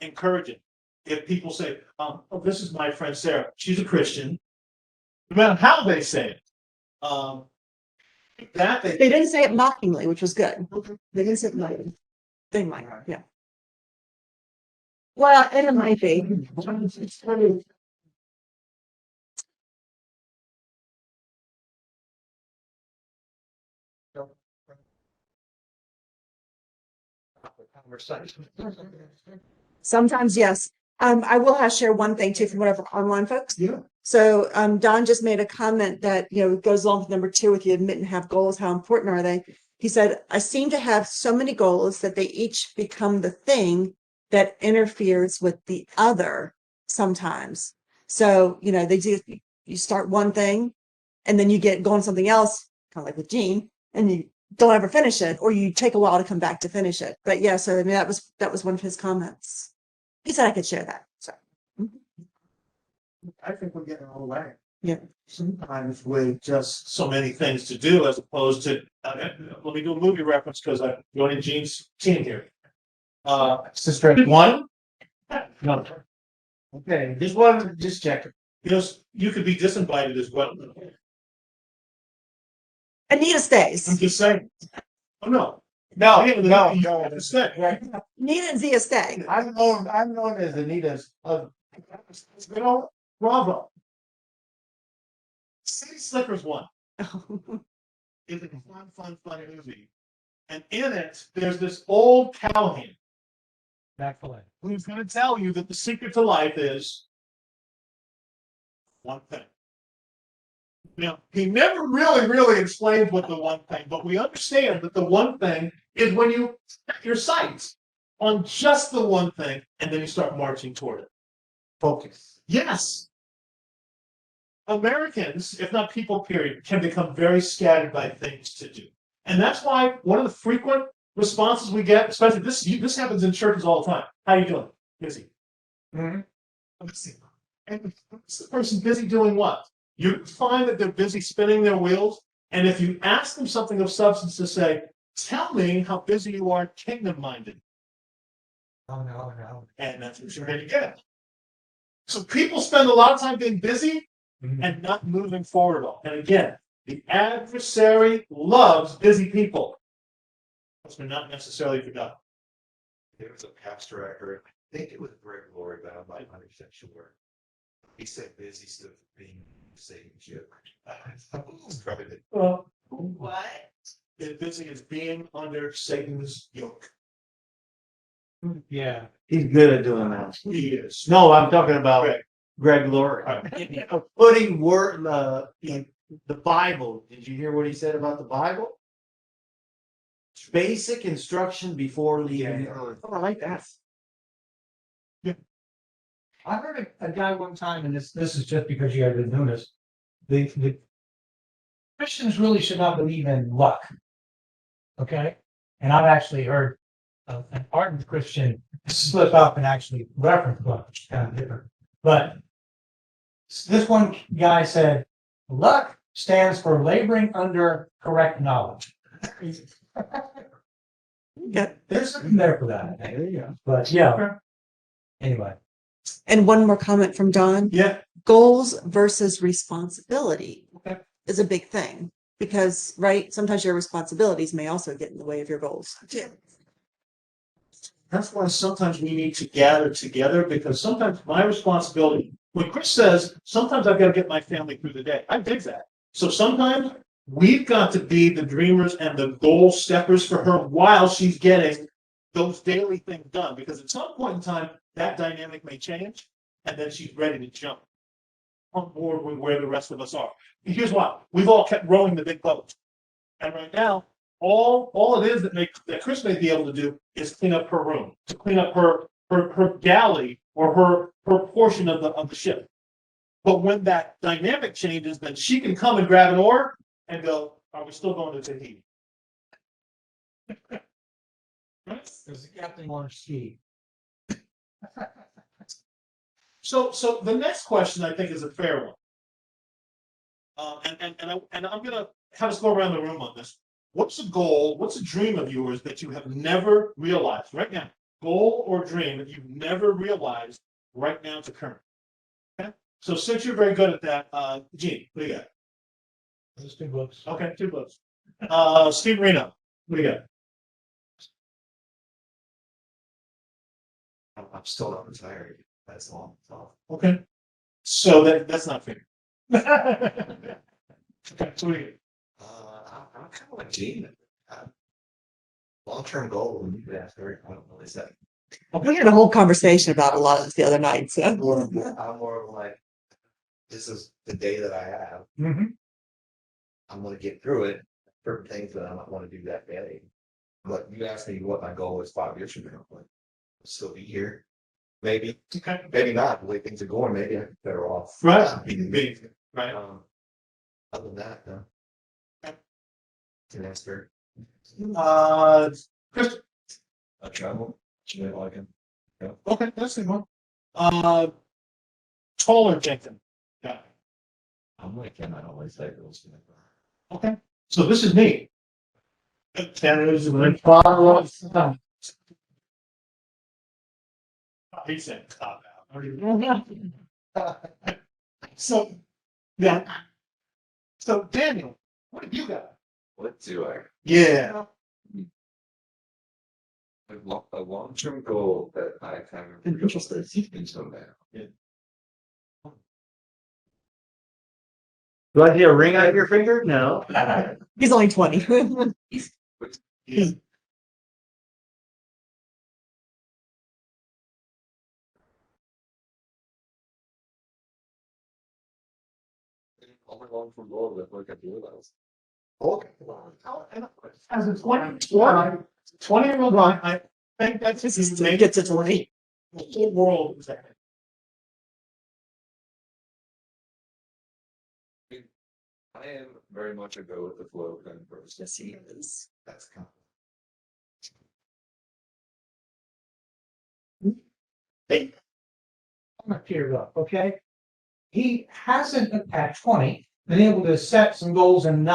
encouraging if people say, oh, this is my friend Sarah. She's a Christian. No matter how they say it. They didn't say it mockingly, which was good. They didn't say it mockingly. They might, yeah. Well, and it might be. Sometimes, yes. I will have share one thing too from one of our online folks. Yeah. So Don just made a comment that, goes along with number 2 with you admit and have goals. How important are they? He said, I seem to have so many goals that they each become the thing that interferes with the other sometimes. So, you start one thing and then you get going something else, kind of like with Gene, and you don't ever finish it, or you take a while to come back to finish it. But yeah, so I mean, that was one of his comments. He said I could share that. So I think we're getting all the way. Yeah. Sometimes with just so many things to do, as opposed to, let me do a movie reference because I'm joining Gene's team here. Sister one? No, Okay, just check. you could be disinvited as well. Anita I'm stays. just saying. Oh, no. No, Hey, no, you no. have to stay. Right. Anita and Zia stay. I'm known as Anita's. Bravo. City Slickers 1 is a fun movie. And in it, there's this old cowhand who's going to tell you that the secret to life is one thing. Now, he never really explains what the one thing, but we understand that the one thing is when you set your sights on just the one thing, and then you start marching toward it. Focus. Yes. Americans, if not people, period, can become very scattered by things to do. And that's why one of the frequent responses we get, especially this happens in churches all the time. How you doing? Busy. Mm-hmm. Busy. And is the person busy doing what? You find that they're busy spinning their wheels. And if you ask them something of substance to say, tell me how busy you are kingdom-minded. Oh, no. And that's what you're going to get. So people spend a lot of time being busy and not moving forward at all. And again, the adversary loves busy people. They're not necessarily forgotten. There was a past director, I think it was Greg Laurie, but I'm not 100% sure. He said busy stuff being Satan's joke. Well, What? as busy as being under Satan's yoke. Yeah. He's good at doing that. He is. No, I'm talking about Greg. Greg Laurie. Putting the Bible. Did you hear what he said about the Bible? Basic instruction before leaving Earth. Oh, I like that. I heard a guy one time, and this is just because you guys didn't know this. The Christians really should not believe in luck. Okay? And I've actually heard an ardent Christian slip up and actually reference luck, which is kind of different. But this one guy said, luck stands for laboring under correct knowledge. Yeah. There's something there for that. There you go. But yeah. Anyway. And one more comment from Don. Yeah. Goals versus responsibility Okay. is a big thing because, right, sometimes your responsibilities may also get in the way of your goals. That's why sometimes we need to gather together, because sometimes my responsibility, when Chris says, sometimes I've got to get my family through the day, I dig that. So sometimes we've got to be the dreamers and the goal steppers for her while she's getting those daily things done, because at some point in time, that dynamic may change, and then she's ready to jump on board with where the rest of us are. And here's why. We've all kept rowing the big boat. And right now, all it is that Chris may be able to do is clean up her room, to clean up her galley or her portion of the ship. But when that dynamic changes, then she can come and grab an oar and go, are we still going to Tahiti? There's a captain on ski. So the next question I think is a fair one. And I'm gonna have us go around the room on this. What's a goal, what's a dream of yours that you have never realized right now? Goal or dream that you've never realized right now to current? Okay. So since you're very good at that, Gene, what do you got? Those 2 books. Okay, 2 books. Steve Reno, what do you got? I'm still not retired. That's all. Okay. So that's not fair. Okay, so what do you I'm kind of like Gene. Long-term goal, when you ask her, I don't know, is that We had a whole conversation about a lot of this the other night. So. I'm more of like, this is the day that I have. Mm-hmm. I'm gonna get through it. Certain things that I might want to do that day. But you asked me what my goal is 5 years from now. Like, I'll still be here. Maybe, Okay. maybe not. The way things are going, maybe I'm better off. Right. Right. Other than that, no. Can answer. Chris, I travel. Should I like him? okay, that's the one. Taller Jenkins. Yeah. I'm like him. I always say those. Okay. So this is me. Canada's he said cop out. So yeah. So Daniel, what have you got? What do I? Yeah. A long-term goal that I kind of Interested. until now. Do I see a ring on your finger? No. He's only 20. Yeah. Only long-term goal that like I realized. Okay. As a 20-year-old guy, I think that's This is made get to 20. the whole world is that. I am very much a go with the flow kind of person. Yes, he is. That's kind Hey, I'm gonna clear it up, okay? He hasn't at 20 been able to set some goals and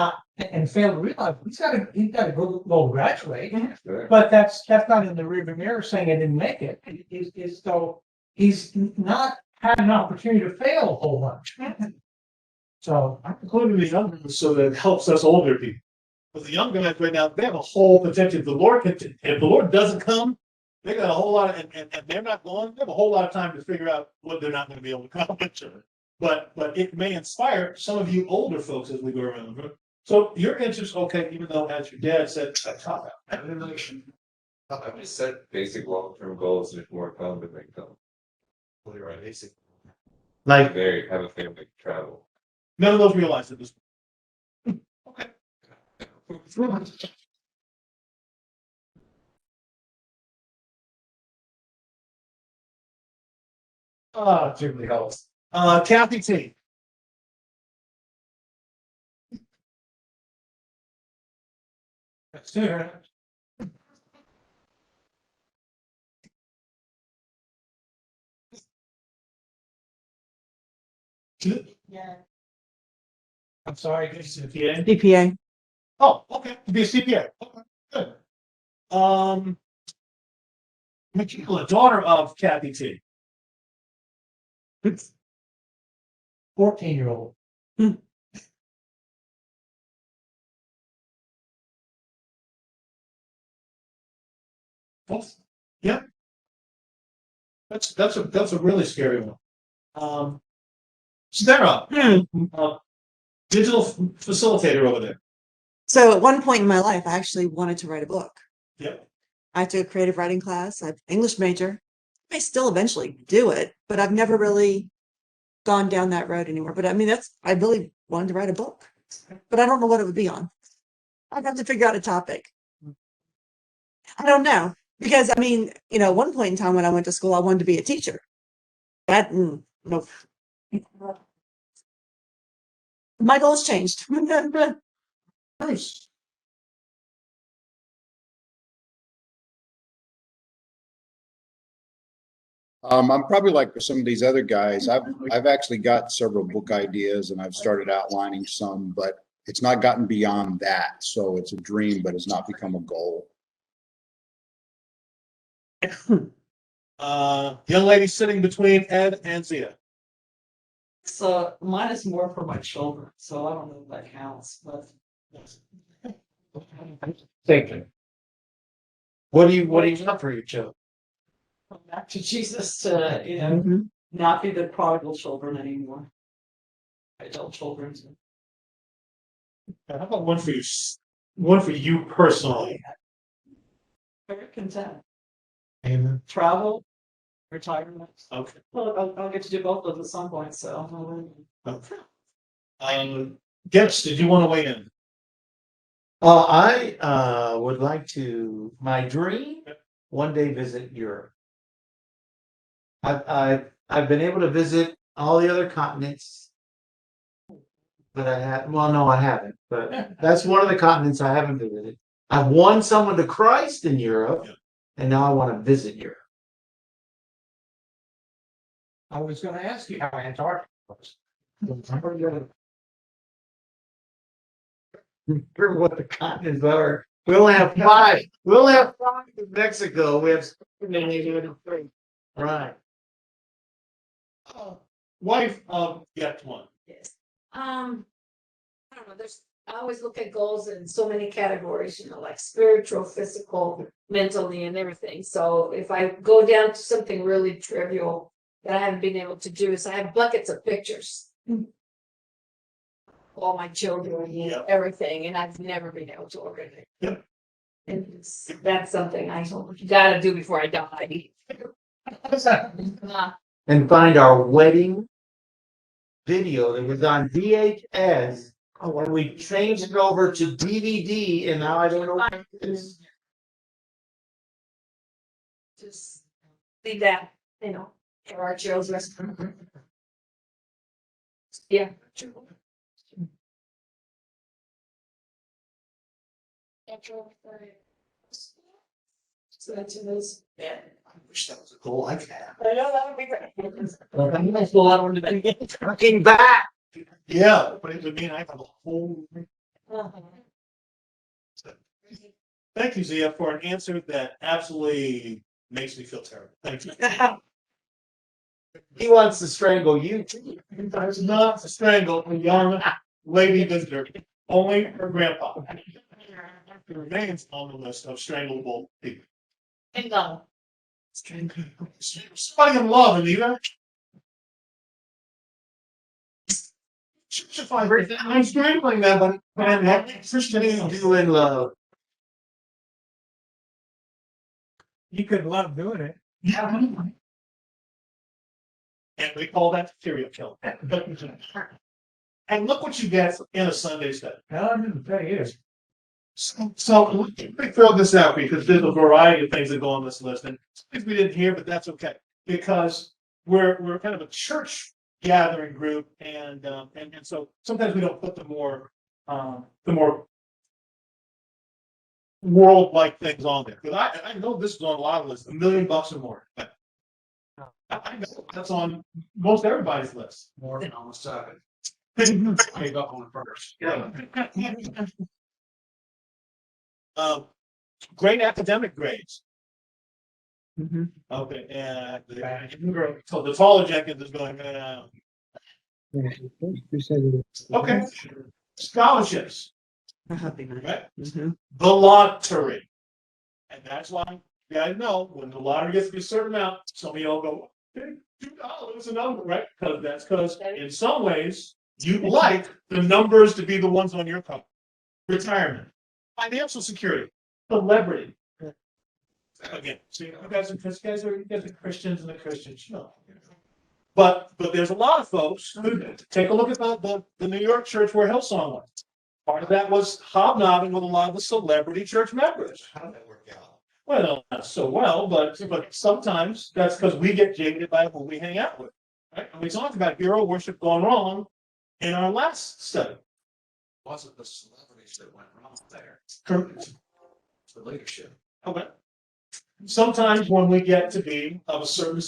fail to realize he's got to go graduate. of good. But that's not in the rearview mirror saying I didn't make it. Is so he's not had an opportunity to fail a whole bunch. So I'm including the young ones so that it helps us older people. But the young guys right now, they have a whole potential. If the Lord doesn't come, they got a whole lot of, and they're not going, they have a whole lot of time to figure out what they're not going to be able to accomplish. But it may inspire some of you older folks as we go around the room. So your interest, okay, even though as your dad said, top out. I just set basic long-term goals and if more come to make them. Right, basic. Like, Have a family, travel. None of those realized at this point. Okay. Certainly helps. Kathy T. Let's do it. Yeah. I'm sorry, this is CPA. DPA. Oh, okay. To be a CPA. Okay, good. Michaela, daughter of Kathy T. 14-year-old. Yeah. That's a really scary one. Sarah, digital facilitator over there. So at one point in my life, I actually wanted to write a book. Yep. I took a creative writing class. I'm English major. I may still eventually do it, but I've never really gone down that road anymore. But I mean, I really wanted to write a book, but I don't know what it would be on. I'd have to figure out a topic. I don't know. Because I mean, at one point in time when I went to school, I wanted to be a teacher. Nope. My goals changed. Bruce. I'm probably like some of these other guys. I've actually got several book ideas and I've started outlining some, but it's not gotten beyond that. So it's a dream, but it's not become a goal. Young lady sitting between Ed and Zia. So mine is more for my children, so I don't know if that counts, but thank you. What do you want for your children? come back to Jesus to, not be the prodigal children anymore. Adult children. How about one for you? One for you personally. Very content. Amen. Travel, retirement. Okay. Well, I'll get to do both of them at some point, so. Gibbs, did you want to weigh in? I would like to, my dream, one day visit Europe. I've been able to visit all the other continents, but I haven't. But that's one of the continents I haven't visited. I've won someone to Christ in Europe, and now I want to visit Europe. I was going to ask you how Antarctica was. For what the continents are. We only have 5. We only have 5 in Mexico. We have 7 in 3. Right. Wife of yet one. Yes. I don't know, I always look at goals in so many categories, like spiritual, physical, mentally, and everything. So if I go down to something really trivial that I haven't been able to do, is I have buckets of pictures. All my children and everything, and I've never been able to organize. Yep. And that's something I gotta do before I die. And find our wedding video that was on VHS. And we changed it over to DVD, and now I don't know what it is. Just leave that, for our children. Yeah. So that's it is. Yeah. I wish that was a goal I could have. I know that would be great. Looking back. Yeah, but it would mean I have a whole. Thank you, Zia, for an answer that absolutely makes me feel terrible. Thank you. He wants to strangle you. I was not to strangle a young lady visitor, only her grandpa. It remains on the list of strangleable people. Bingo. Somebody in love, Anita. I'm strangling them, but man, that Christianity do in love. You could love doing it. Yeah. And we call that serial killer. And look what you get in a Sunday study. Hell, I'm going to tell you this. So let me throw this out because there's a variety of things that go on this list, and things we didn't hear, but that's okay because we're kind of a church gathering group, and so sometimes we don't put the more world-like things on there. Because I know this is on a lot of lists, $1 million or more. But I know that's on most everybody's list. More than on the side. Gave up on the first. Yeah. Great academic grades. Mhm. Okay, and so the taller Jenkins is going. Okay, scholarships, That'd be nice. right? Mhm. The lottery, and that's why you guys know when the lottery gets to be a certain amount, some of y'all go, hey, $2 a number, right? Because in some ways you like the numbers to be the ones on your cover. Retirement, financial security, celebrity. Again, so you guys are Christians and the Christians, you know. But there's a lot of folks who take a look at the New York church where Hillsong was. Part of that was hobnobbing with a lot of the celebrity church members. How did that work out? Well, not so well, but sometimes that's because we get jaded by who we hang out with. Right? And we talked about hero worship going wrong in our last study. Wasn't the celebrities that went wrong there? Correct. It's the leadership. Okay. Sometimes when we get to be of a certain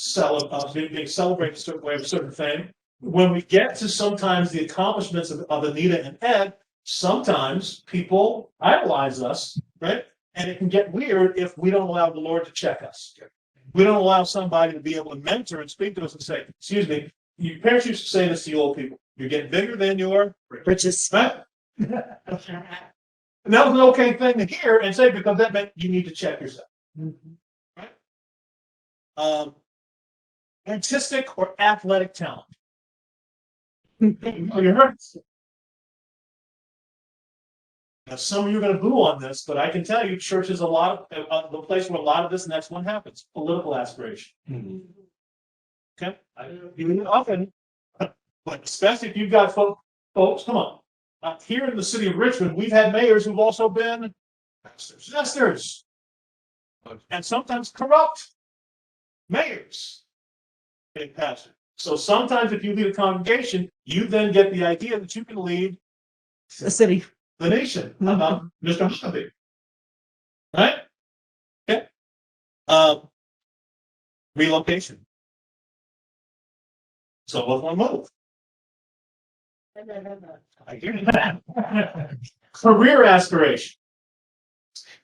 being celebrated a certain way of a certain thing, when we get to sometimes the accomplishments of Anita and Ed, sometimes people idolize us, right? And it can get weird if we don't allow the Lord to check us. We don't allow somebody to be able to mentor and speak to us and say, excuse me, your parents used to say this to you old people, you're getting bigger than your Riches. right? And that was an okay thing to hear and say because that meant you need to check yourself. Right? Artistic or athletic talent. Oh, you heard? Now, some of you are going to boo on this, but I can tell you, church is a lot of the place where a lot of this next one happens. Political aspiration. Okay, often, but especially if you've got folks. Come on, here in the city of Richmond, we've had mayors who've also been pastors, and sometimes corrupt mayors being pastors. So sometimes, if you lead a congregation, you then get the idea that you can lead The city. the nation. How about Mr. Hobby? Right? Okay. Relocation. So what's one move? I hear that. Career aspiration.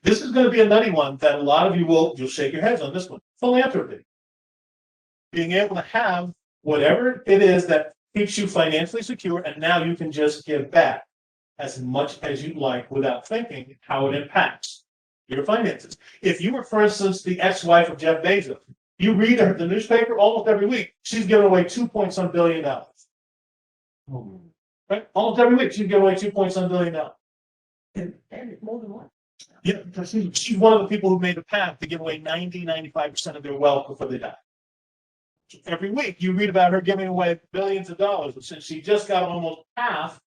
This is going to be a nutty one that a lot of you'll shake your heads on this one. Philanthropy. Being able to have whatever it is that keeps you financially secure, and now you can just give back as much as you like without thinking how it impacts your finances. If you were, for instance, the ex-wife of Jeff Bezos, you read the newspaper almost every week, she's giving away $2 billion. Right? Almost every week, she's giving away $2 billion. And more than one. Yeah, she's one of the people who made a path to give away 95% of their wealth before they die. Every week, you read about her giving away billions of dollars. And since she just got almost half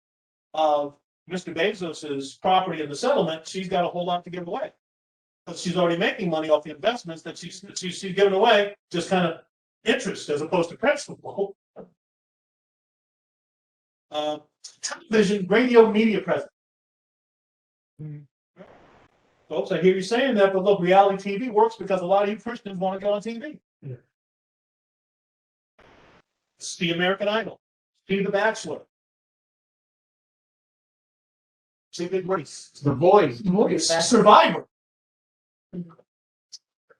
of Mr. Bezos's property in the settlement, she's got a whole lot to give away. But she's already making money off the investments that she's giving away, just kind of interest as opposed to principal. Television, radio, media presence. Folks, I hear you saying that, but look, reality TV works because a lot of you Christians want to go on TV. Yeah. See American Idol. See The Bachelor. See Big Race. The Voice. Survivor.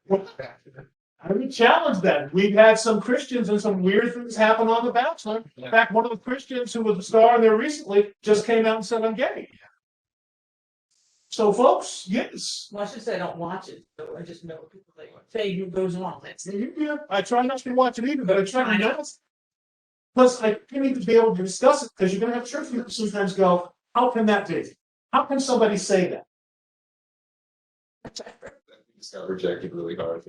I would challenge that. We've had some Christians and some weird things happen on The Bachelor. In fact, one of the Christians who was a star there recently just came out and said, I'm gay. So folks, yes. Well, I should say I don't watch it, so I just know people that say who goes on. That's Yeah, I try not to watch it either, but I try to know. Plus, I need to be able to discuss it because you're going to have church people sometimes go, how can that be? How can somebody say that? Just got rejected really hard.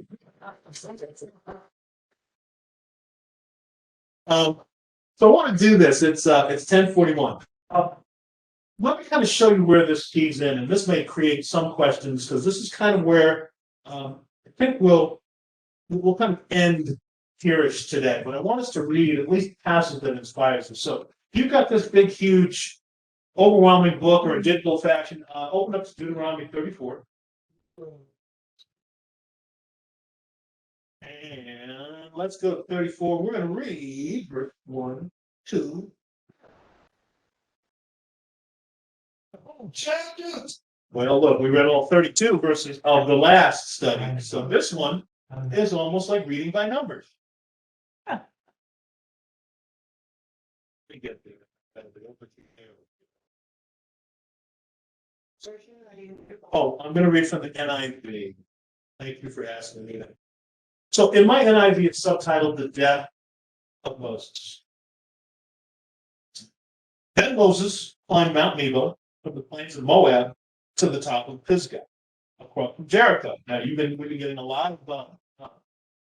So I want to do this. It's 10:41. Let me kind of show you where this keys in, and this may create some questions because this is kind of where I think we'll kind of end here-ish today. But I want us to read at least a passage that inspires us. So if you've got this big, huge, overwhelming book or a digital fashion, open up to Deuteronomy 34. And let's go to 34. We're going to read verse 1, 2. Chapters. Well, look, we read all 32 verses of the last study. So this one is almost like reading by numbers. Let me get there. Oh, I'm going to read from the NIV. Thank you for asking me that. So in my NIV, it's subtitled The Death of Moses. Then Moses climbed Mount Nebo from the plains of Moab to the top of Pisgah, across from Jericho. Now, we've been getting a lot of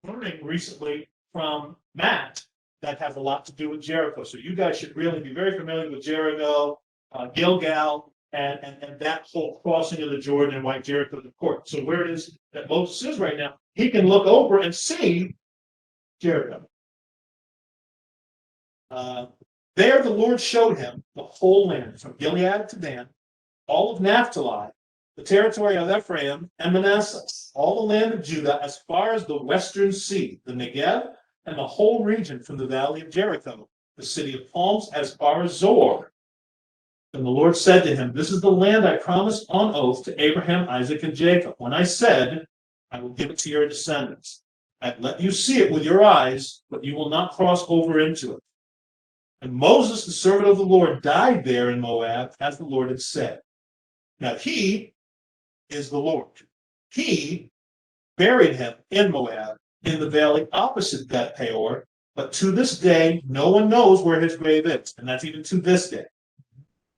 learning recently from Matt that has a lot to do with Jericho. So you guys should really be very familiar with Jericho, Gilgal, and that whole crossing of the Jordan and why Jericho is important. So where it is that Moses is right now, he can look over and see Jericho. There the Lord showed him the whole land, from Gilead to Dan, all of Naphtali, the territory of Ephraim and Manasseh, all the land of Judah as far as the western sea, the Negev, and the whole region from the valley of Jericho, the city of palms, as far as Zoar. And the Lord said to him, this is the land I promised on oath to Abraham, Isaac, and Jacob, when I said, I will give it to your descendants. I've let you see it with your eyes, but you will not cross over into it. And Moses, the servant of the Lord, died there in Moab, as the Lord had said. Now he is the Lord. He buried him in Moab, in the valley opposite Beth Peor, but to this day, no one knows where his grave is, and that's even to this day.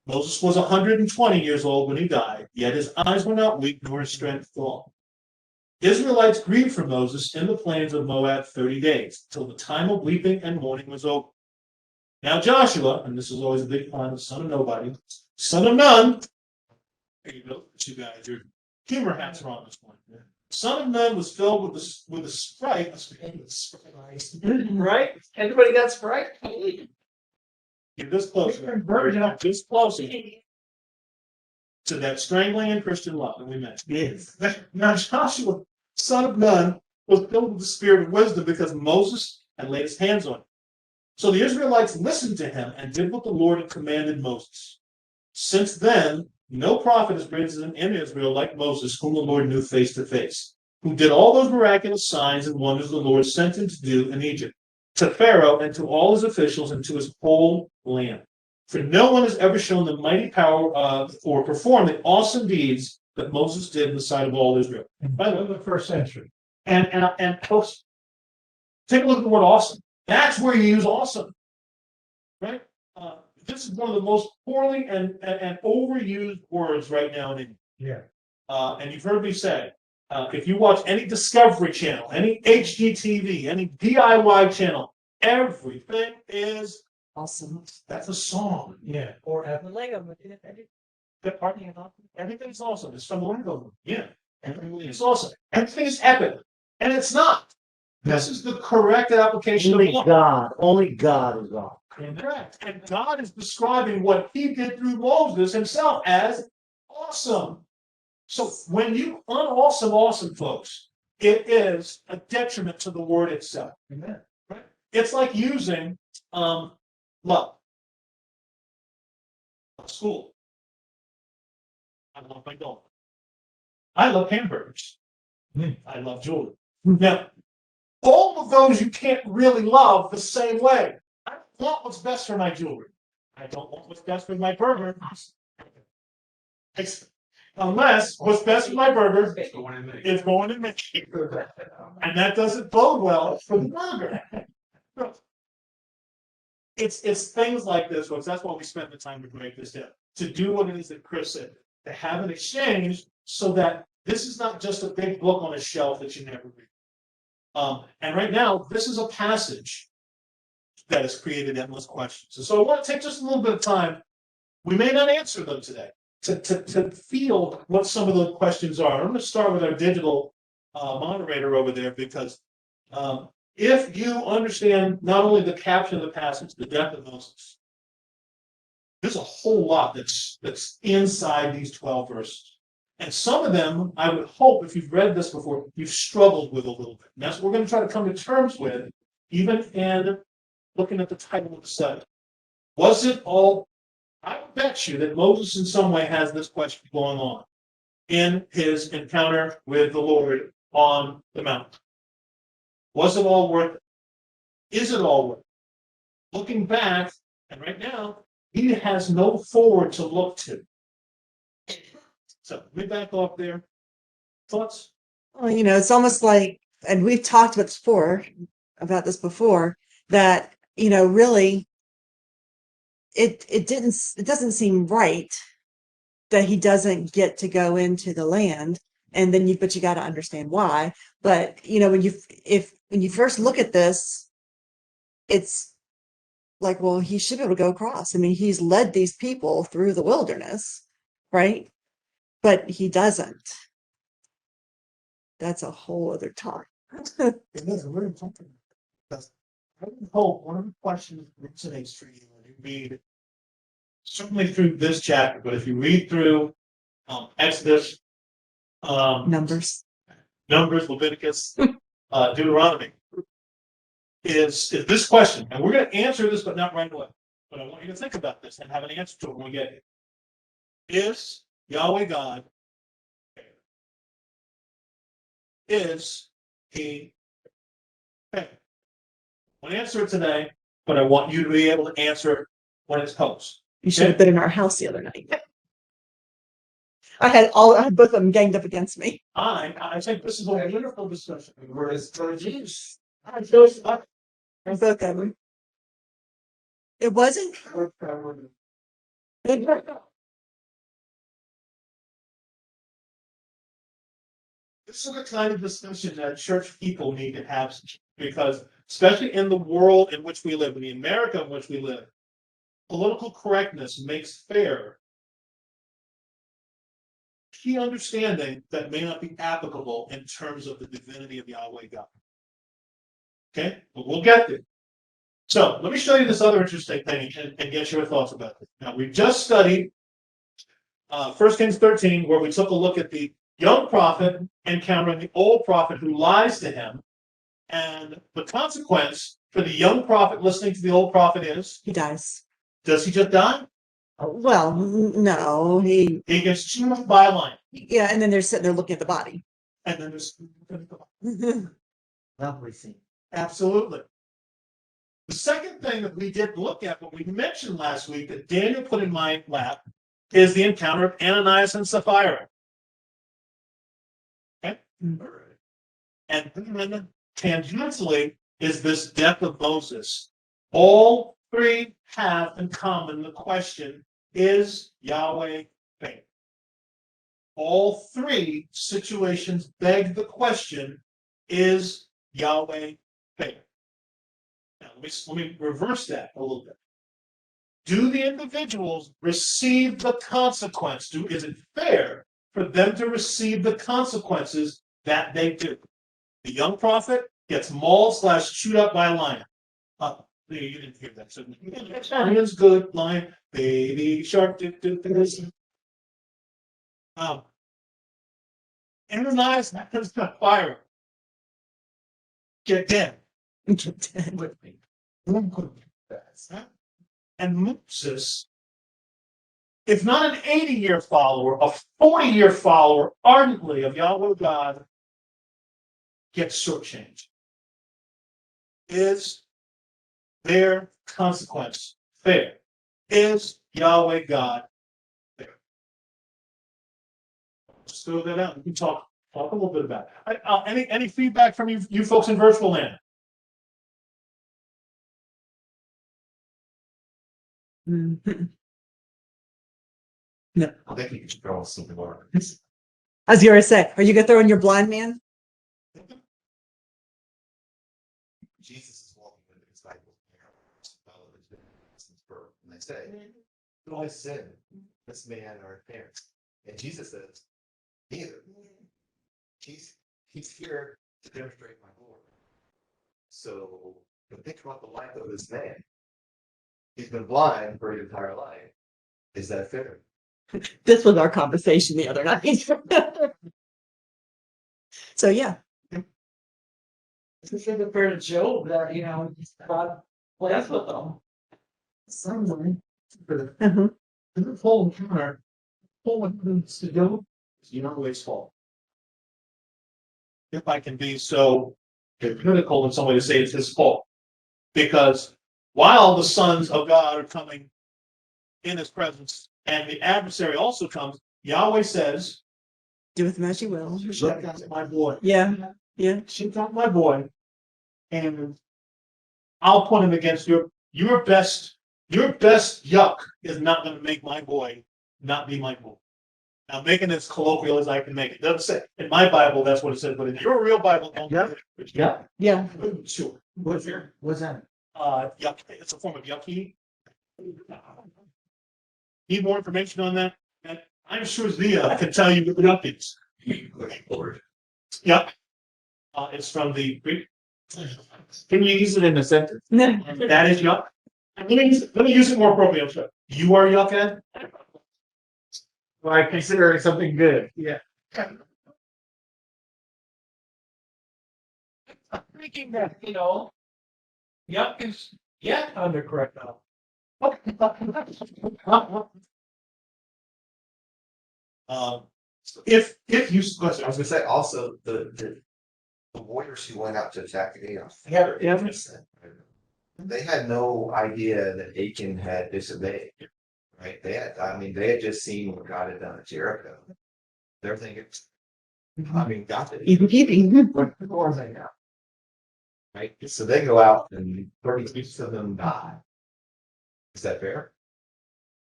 Moses was 120 years old when he died, yet his eyes were not weak, nor his strength gone. Israelites grieved for Moses in the plains of Moab 30 days, till the time of weeping and mourning was over. Now Joshua, and this is always a big pun, son of nobody, son of none. There you go, you guys, your humor hats are on this one. Son of Nun was filled with a sprite. right. Everybody got Sprite. Get this closer. This closer to that strangling and Christian love that we mentioned. Yes. Now Joshua, son of Nun, was filled with the spirit of wisdom because Moses had laid his hands on him. So the Israelites listened to him and did what the Lord had commanded Moses. Since then, no prophet has risen in Israel like Moses, whom the Lord knew face to face, who did all those miraculous signs and wonders the Lord sent him to do in Egypt, to Pharaoh and to all his officials and to his whole land. For no one has ever shown the mighty power of or performed the awesome deeds that Moses did in the sight of all Israel. By the first century. And folks, take a look at the word awesome. That's where you use awesome, right? This is one of the most poorly and overused words right now in English. Yeah. And you've heard me say, if you watch any Discovery Channel, any HGTV, any DIY channel, everything is Awesome. that's a song. Yeah. Or at Lego. Everything's awesome. It's from Lego. Yeah. Everything is awesome. Everything is epic. And it's not. This is the correct application of law. Only God is God. Correct. And God is describing what he did through Moses himself as awesome. So when you awesome, folks, it is a detriment to the word itself. Amen. Right? It's like using love. School. I love my dog. I love hamburgers. I love jewelry. Now, all of those you can't really love the same way. I don't want what's best for my jewelry. I don't want what's best for my burger. Unless what's best for my burger It's going in me. is going in me. And that doesn't bode well for the burger. It's things like this, folks. That's why we spent the time to break this down. To do what it is that Chris said. To have an exchange so that this is not just a big book on a shelf that you never read. And right now, this is a passage that has created endless questions. And so I want to take just a little bit of time. We may not answer them today. To feel what some of the questions are. I'm going to start with our digital moderator over there because if you understand not only the caption of the passage, the death of Moses, there's a whole lot that's inside these 12 verses. And some of them, I would hope, if you've read this before, you've struggled with a little bit. And that's what we're going to try to come to terms with, even in looking at the title of the study. Was it all? I would bet you that Moses in some way has this question going on in his encounter with the Lord on the mountain. Was it all worth it? Is it all worth it? Looking back, and right now, he has no forward to look to. So let me back off there. Thoughts? Well, it's almost like, and we've talked about this before, that, really it doesn't seem right that he doesn't get to go into the land. And then but you got to understand why. But, when you first look at this, it's like, well, he should be able to go across. I mean, he's led these people through the wilderness, right? But he doesn't. That's a whole other talk. It is really something. Because I would hope one of the questions that resonates for you when you read, certainly through this chapter, but if you read through Exodus, Numbers. Leviticus, Deuteronomy, is this question, and we're going to answer this, but not right away. But I want you to think about this and have an answer to it when we get here. Is Yahweh God? Is he fair? I want to answer it today, but I want you to be able to answer it when it's posed. You should have been in our house the other night. I had both of them ganged up against me. I think this is a wonderful discussion. Whereas Jews, Both of them. It wasn't. This is the kind of discussion that church people need to have, because especially in the world in which we live, in the America in which we live, political correctness makes fair key understanding that may not be applicable in terms of the divinity of Yahweh God. Okay, but we'll get there. So let me show you this other interesting thing and get your thoughts about it. Now, we just studied 1 Kings 13, where we took a look at the young prophet encountering the old prophet who lies to him. And the consequence for the young prophet listening to the old prophet is? He dies. Does he just die? Well, no, He gets chewed by a lion. Yeah, and then they're sitting there looking at the body. And then there's lovely scene. absolutely. The second thing that we did look at, what we mentioned last week, that Daniel put in my lap, is the encounter of Ananias and Sapphira. Okay? And then tangentially is this death of Moses. All three have in common the question, is Yahweh fair? All three situations beg the question, is Yahweh fair? Now, let me reverse that a little bit. Do the individuals receive the consequence? Is it fair for them to receive the consequences that they do? The young prophet gets mauled / chewed up by a lion. You didn't hear that. So, lion's good, lion, baby shark. Ananias and Sapphira get dead. With me. And Moses, if not an 80-year follower, a 40-year follower ardently of Yahweh God, gets shortchanged. Is their consequence fair? Is Yahweh God fair? Just throw that out. We can talk a little bit about it. Any feedback from you folks in virtual land? Mhm. I think you could throw something more. I was gonna say, are you gonna throw in your blind man? Jesus is walking with his disciples. And they say, who has sinned, this man or his parents? And Jesus says, neither. He's here to demonstrate my glory. So think about the life of this man. He's been blind for his entire life. Is that fair? This was our conversation the other night. So yeah. It's a fair to Job that, God plays with them. Someone. Uh-huh. The whole encounter, all it needs to do is Yahweh's fault. If I can be so critical in some way to say it's his fault. Because while the sons of God are coming in his presence and the adversary also comes, Yahweh says, Do with him as you will. shut down my boy. Yeah. Yeah. Shut down my boy. And I'll put him against your best yuck is not going to make my boy not be my boy. Now, making it as colloquial as I can make it. It doesn't say in my Bible that's what it says, but in your real Bible, don't Yeah. Yeah. Yeah. Sure. What's that? Yuck. It's a form of yucky. Need more information on that? And I'm sure Zia can tell you what yuck is. Yuck. It's from the Greek. Can you use it in a sentence? That is yuck. Let me use it more appropriately. I'm sorry. You are yuck, Ed? Well, I consider it something good. Yeah. I'm thinking that, yuck is yet under correct now. If you I was gonna say also the warriors who went out to attack Achan. Yeah. They had no idea that Achan had disobeyed. Right? They had just seen what God had done at Jericho. They're thinking, God did it. Even keeping. What are they now? Right? So they go out and 36 of them die. Is that fair?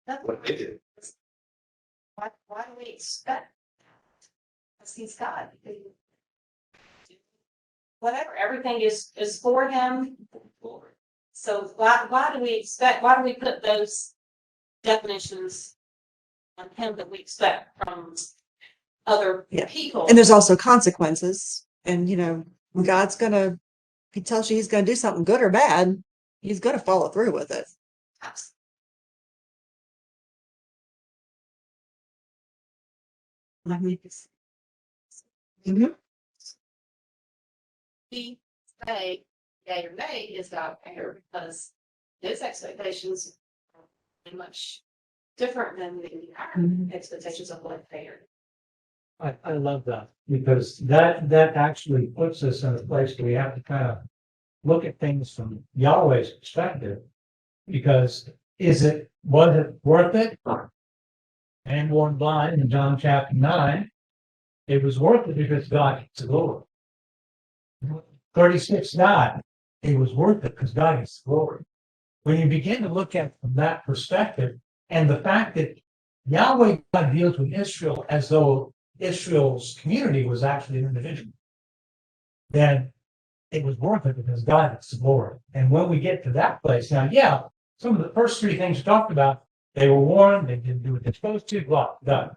That's What they did. why do we expect? Because he's God. Whatever, everything is for him. So why do we expect? Why do we put those definitions on him that we expect from other Yeah. people? And there's also consequences. And God's gonna, if he tells you he's gonna do something good or bad, he's gonna follow through with it. Mhm. He say yea or nay is God fair because his expectations are pretty much different than the expectations of what fair. I love that because that actually puts us in a place where we have to kind of look at things from Yahweh's perspective. Because was it worth it? And born blind in John chapter 9, it was worth it because God gets the glory. 36 died. It was worth it because God gets the glory. When you begin to look at it from that perspective, and the fact that Yahweh God deals with Israel as though Israel's community was actually an individual, then it was worth it because God gets the glory. And when we get to that place, now, some of the first three things we talked about, they were warned, they didn't do what they're supposed to, blah, done.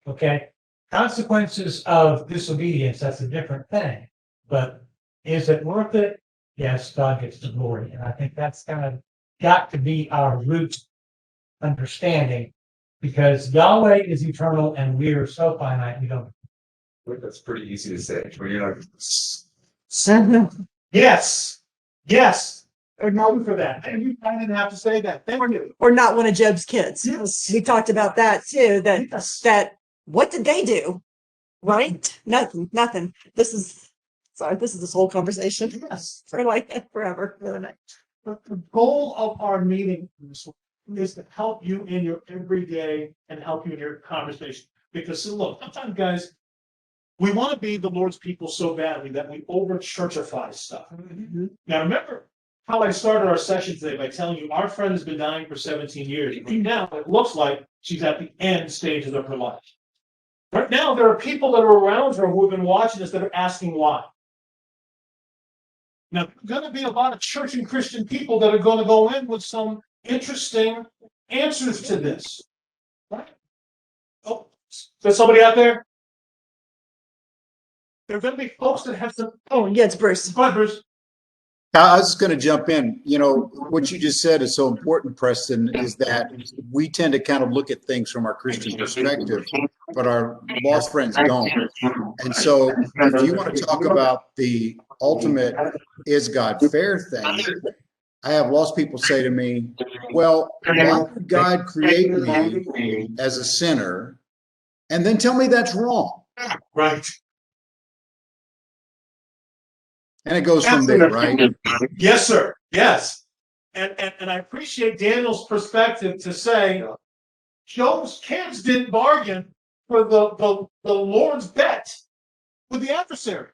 Okay? Consequences of disobedience, that's a different thing. But is it worth it? Yes, God gets the glory. And I think that's kind of got to be our root understanding because Yahweh is eternal and we are so finite, we don't. That's pretty easy to say. When you're like, yes. No for that. And I didn't have to say that. Thank you. Or not one of Job's kids. Yes. We talked about that too. That what did they do? Right? Nothing. This is this whole conversation. Yes. For like forever. But the goal of our meeting is to help you in your everyday and help you in your conversation. Because look, sometimes guys, we want to be the Lord's people so badly that we over churchify stuff. Now remember how I started our session today by telling you our friend has been dying for 17 years. Right now it looks like she's at the end stages of her life. Right now there are people that are around her who have been watching this that are asking why. Now, there are going to be a lot of church and Christian people that are going to go in with some interesting answers to this. Right? Oh, is there somebody out there? There are going to be folks that have some. Oh, yeah, it's Bruce. Go ahead, Bruce. I was just going to jump in. You know, what you just said is so important, Preston, is that we tend to kind of look at things from our Christian perspective, but our lost friends don't. And so if you want to talk about the ultimate is God fair thing, I have lost people say to me, well, why would God create me as a sinner and then tell me that's wrong? Right. And it goes from there, right? Yes, sir. Yes. And I appreciate Daniel's perspective to say Job's kids didn't bargain for the Lord's bet with the adversary.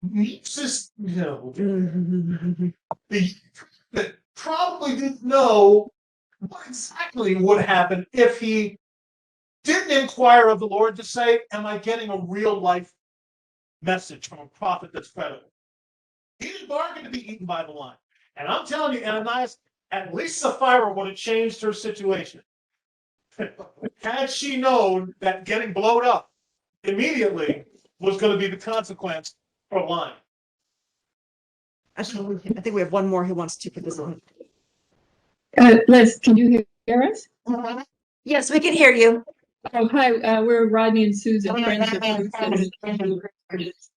Moses, that probably didn't know what exactly would happen if he didn't inquire of the Lord to say, am I getting a real life message from a prophet that's credible? He didn't bargain to be eaten by the lion. And I'm telling you, Ananias, at least Sapphira would have changed her situation. Had she known that getting blown up immediately was going to be the consequence for lying. Actually, I think we have one more who wants to participate. Liz, can you hear us? Yes, we can hear you. Oh, hi. We're Rodney and Susan, friends of Bruce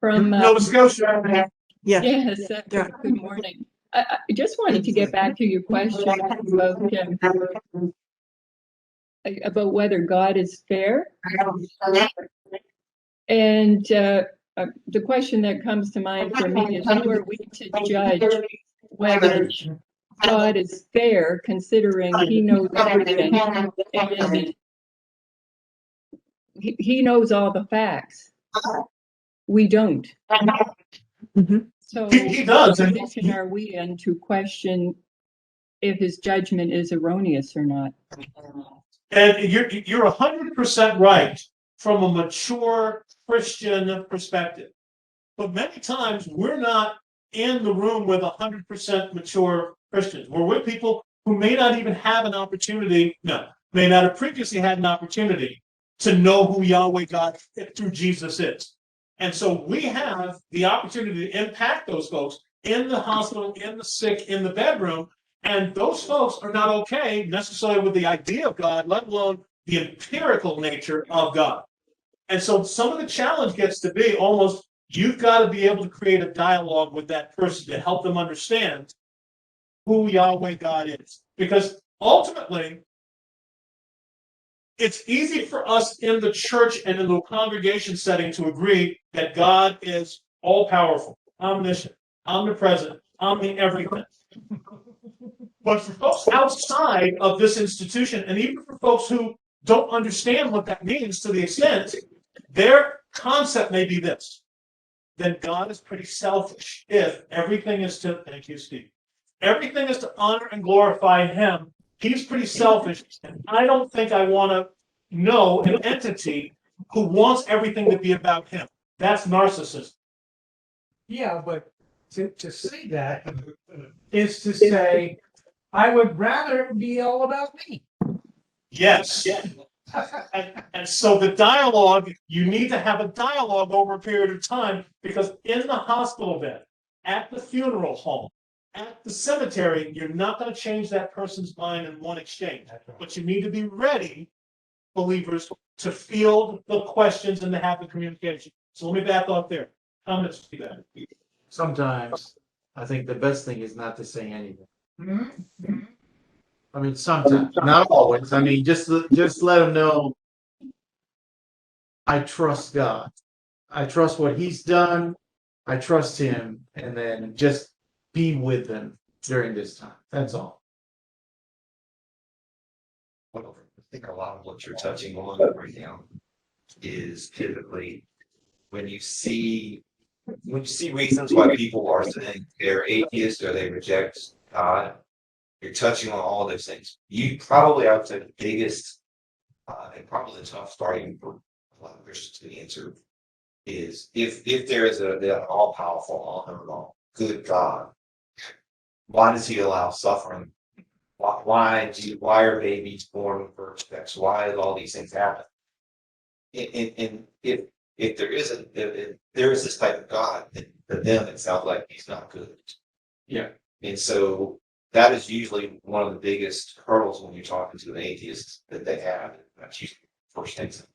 from Nova Scotia. Yeah. Yes. Good morning. I just wanted to get back to your question about whether God is fair. And the question that comes to mind for me is, who are we to judge whether God is fair, considering he knows everything and he knows all the facts? We don't. So He does. what position are we in to question if his judgment is erroneous or not? And you're 100% right from a mature Christian perspective. But many times we're not in the room with 100% mature Christians. We're with people who may not even have an opportunity, may not have previously had an opportunity to know who Yahweh God through Jesus is. And so we have the opportunity to impact those folks in the hospital, in the sick, in the bedroom. And those folks are not okay necessarily with the idea of God, let alone the empirical nature of God. And so some of the challenge gets to be almost, you've got to be able to create a dialogue with that person to help them understand who Yahweh God is. Because ultimately, it's easy for us in the church and in the congregation setting to agree that God is all-powerful, omniscient, omnipresent, omni-everything. But for folks outside of this institution, and even for folks who don't understand what that means to the extent, their concept may be this: then God is pretty selfish if everything is to, thank you, Steve, everything is to honor and glorify him. He's pretty selfish, and I don't think I want to know an entity who wants everything to be about him. That's narcissism. Yeah, but to say that is to say, I would rather it be all about me. Yes. And so the dialogue, you need to have a dialogue over a period of time, because in the hospital bed, at the funeral home, at the cemetery, you're not going to change that person's mind in one exchange. But you need to be ready, believers, to field the questions and to have the communication. So let me back off there. Comments to that. Sometimes I think the best thing is not to say anything. I mean, sometimes, not always. I mean, just let them know I trust God. I trust what he's done. I trust him, and then just be with them during this time. That's all. think a lot of what you're touching on right now is typically when you see reasons why people are saying they're atheists or they reject God, you're touching on all those things. You probably, I would say, the biggest and probably the tough starting for a lot of Christians to answer is if there is an all powerful, all knowing, all good God, why does He allow suffering? Why are babies born with birth defects? Why do all these things happen? And if there isn't, if there is this type of God, then for them it sounds like He's not good. Yeah. And so that is usually one of the biggest hurdles when you're talking to an atheist that they have. That's usually the first things.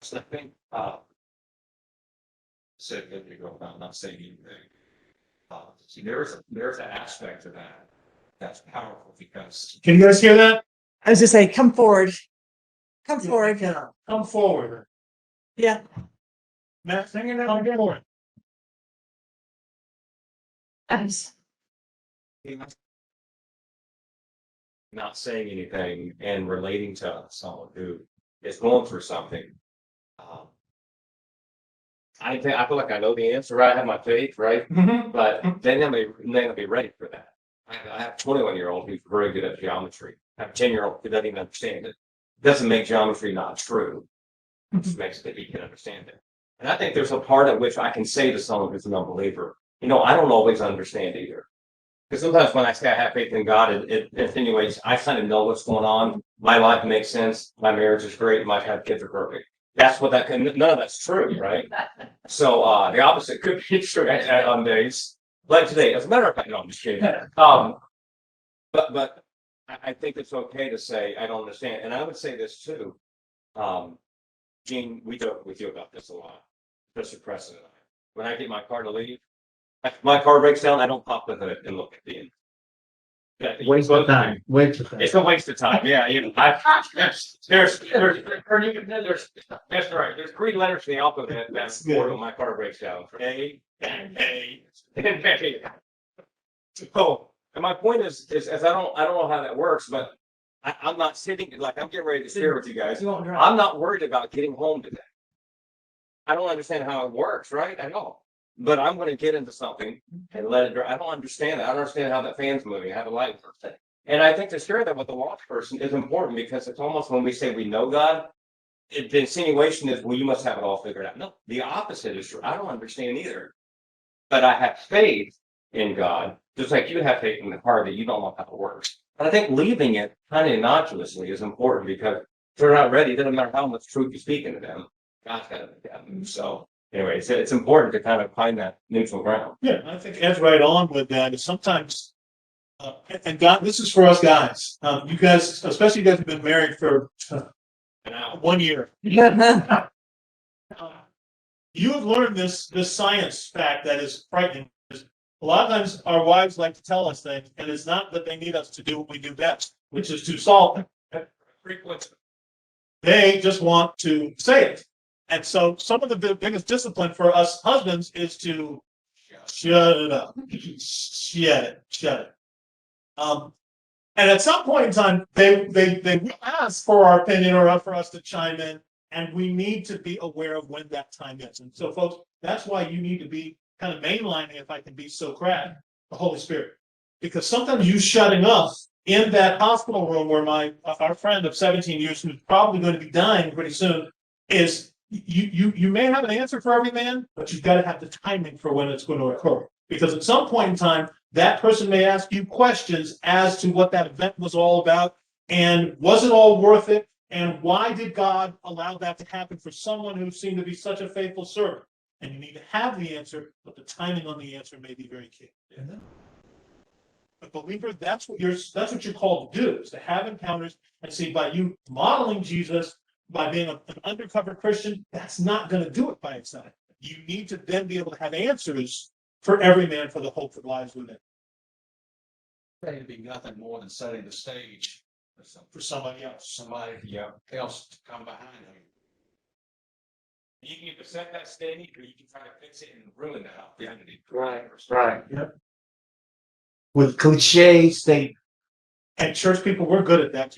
So I think, said a minute ago about not saying anything. See, there's an aspect to that that's powerful because Can you guys hear that? I was just saying, come forward. Come forward. Yeah, come forward. Yeah. Matt, sing it out. Come forward. not saying anything and relating to someone who is going through something. I feel like I know the answer, right? I have my faith, right? But then they may be ready for that. I have a 21-year-old who's very good at geometry. I have a 10-year-old who doesn't even understand it. Doesn't make geometry not true. It just makes it that he can understand it. And I think there's a part at which I can say to someone who's an unbeliever, I don't always understand either. Because sometimes when I say I have faith in God, it insinuates I kind of know what's going on. My life makes sense. My marriage is great. My kids are perfect. That's what none of that's true, right? So the opposite could be true on days like today. As a matter of fact, no, I'm just kidding. But I think it's okay to say I don't understand. And I would say this too. Gene, we joke with you about this a lot, especially Preston and I. When I get my car to leave, if my car breaks down, I don't pop the hood and look at the end. Waste of time. Waste of time. It's a waste of time. Yeah, that's right. There's 3 letters in the alphabet that's important when my car breaks down. A, and A, and A. So, and my point is I don't know how that works, but I'm not sitting like I'm getting ready to share with you guys. I'm not worried about getting home today. I don't understand how it works, right? At all. But I'm going to get into something and let it dry. I don't understand it. I don't understand how that fan's moving, how the light works. And I think to share that with the lost person is important because it's almost when we say we know God, the insinuation is, well, you must have it all figured out. No, the opposite is true. I don't understand either. But I have faith in God, just like you have faith in the car that you don't know how it works. But I think leaving it kind of innocuously is important because if they're not ready, it doesn't matter how much truth you speak into them. God's got to make that move. So anyway, it's important to kind of find that neutral ground. Yeah, I think Ed's right on with that. Is sometimes, and God, this is for us guys. You guys, especially you guys who've been married for 1 year. You have learned this science fact that is frightening. A lot of times our wives like to tell us things, and it's not that they need us to do what we do best, which is to solve them. They just want to say it. And so some of the biggest discipline for us husbands is to shut it up. Shut it. And at some point in time, they will ask for our opinion or for us to chime in, and we need to be aware of when that time is. And so, folks, that's why you need to be kind of mainlining, if I can be so crass, the Holy Spirit. Because sometimes you shutting up in that hospital room where our friend of 17 years, who's probably going to be dying pretty soon, is you may have an answer for every man, but you've got to have the timing for when it's going to occur. Because at some point in time, that person may ask you questions as to what that event was all about, and was it all worth it, and why did God allow that to happen for someone who seemed to be such a faithful servant? And you need to have the answer, but the timing on the answer may be very key. But believer, that's what you're called to do, is to have encounters and see. By you modeling Jesus, by being an undercover Christian, that's not going to do it by itself. You need to then be able to have answers for every man for the hope that lies within. It'd be nothing more than setting the stage For somebody else. somebody else to come behind him. You can either set that stage or you can try to fix it and ruin that opportunity. Right. Yep. with cliche statements. And church people, we're good at that.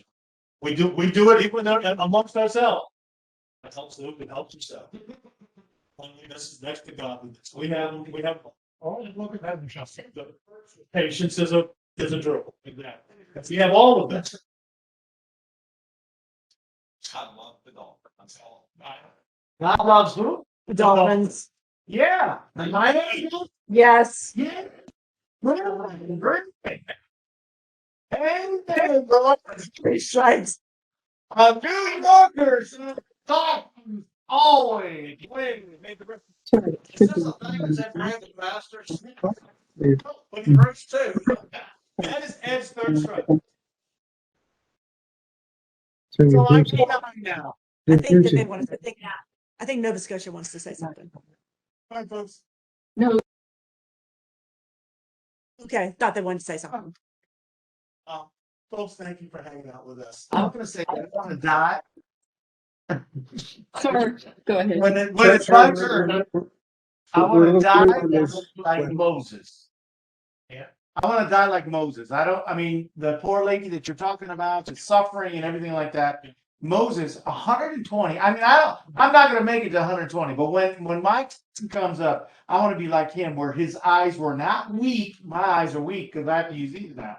We do it even amongst ourselves. It helps Luke, it helps yourself. Cleanliness is next to godliness. We have all the look at that. Patience is a drill. Exactly. If we have all of that. I love the dog. That's all. God loves who? The Dolphins. Yeah. Yes. Yeah. And then Three strikes. New Yorkers talk always win. Made the rest. Sorry, Is this a thing that's ever happened, Masters? But he hurts too. That is Ed's third strike. So I'm behind now. I think that they want to. I think Nova Scotia wants to say something. Bye, folks. No, Okay, thought they wanted to say something. Folks, thank you for hanging out with us. I'm gonna say I want to die. sir, go ahead. When it's my turn, I want to die like Moses. Yeah. I want to die like Moses. I mean, the poor lady that you're talking about, the suffering and everything like that. Moses, 120. I mean, I'm not going to make it to 120, but when my time comes up, I want to be like him, where his eyes were not weak. My eyes are weak because I have to use these now.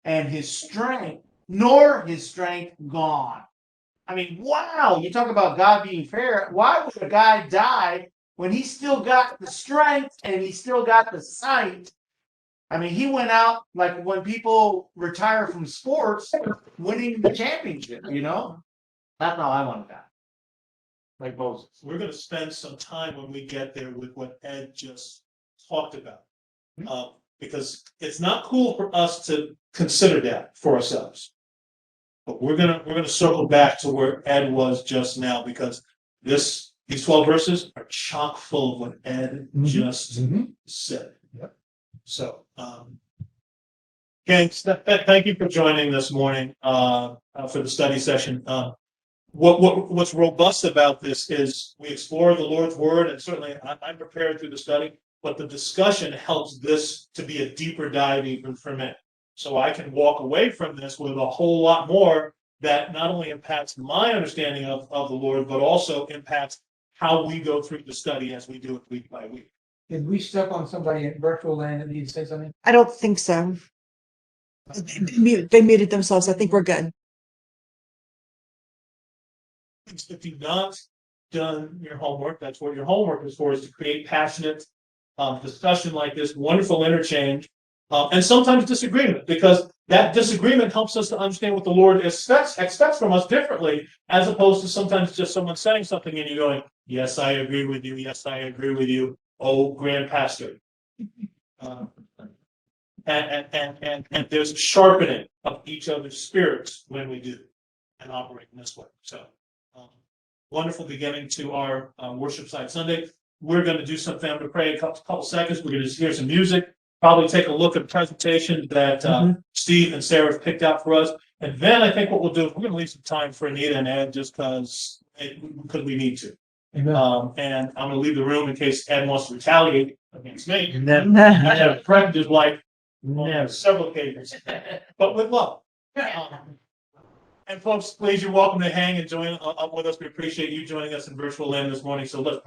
And his strength, nor his strength gone. I mean, wow, you talk about God being fair. Why would a guy die when he still got the strength and he still got the sight? I mean, he went out like when people retire from sports, winning the championship, you know? That's how I want to die. Like Moses. We're going to spend some time when we get there with what Ed just talked about. Because it's not cool for us to consider that for ourselves. But we're gonna circle back to where Ed was just now, because these 12 verses are chock full of what Ed just said. Yep. So, gang, thank you for joining this morning for the study session. What's robust about this is we explore the Lord's word, and certainly I'm prepared through the study, but the discussion helps this to be a deeper dive even for me. So I can walk away from this with a whole lot more that not only impacts my understanding of the Lord, but also impacts how we go through the study as we do it week by week. Did we step on somebody in virtual land that needs to say something? I don't think so. They muted themselves. I think we're good. If you've not done your homework, that's what your homework is for, is to create passionate discussion like this, wonderful interchange, and sometimes disagreement, because that disagreement helps us to understand what the Lord expects from us differently, as opposed to sometimes just someone saying something and you going, yes, I agree with you. Yes, I agree with you. Oh, grand pastor. And there's a sharpening of each other's spirits when we do and operate in this way. So wonderful beginning to our worship side Sunday. We're going to do something. I'm going to pray a couple seconds. We're going to hear some music, probably take a look at the presentation that Steve and Sarah have picked out for us. And then I think what we'll do is we're going to leave some time for Anita and Ed, just because we need to. And I'm going to leave the room in case Ed wants to retaliate against me. And then I have threatened his life on several occasions, but with love. And folks, please, you're welcome to hang and join up with us. We appreciate you joining us in virtual land this morning. So let's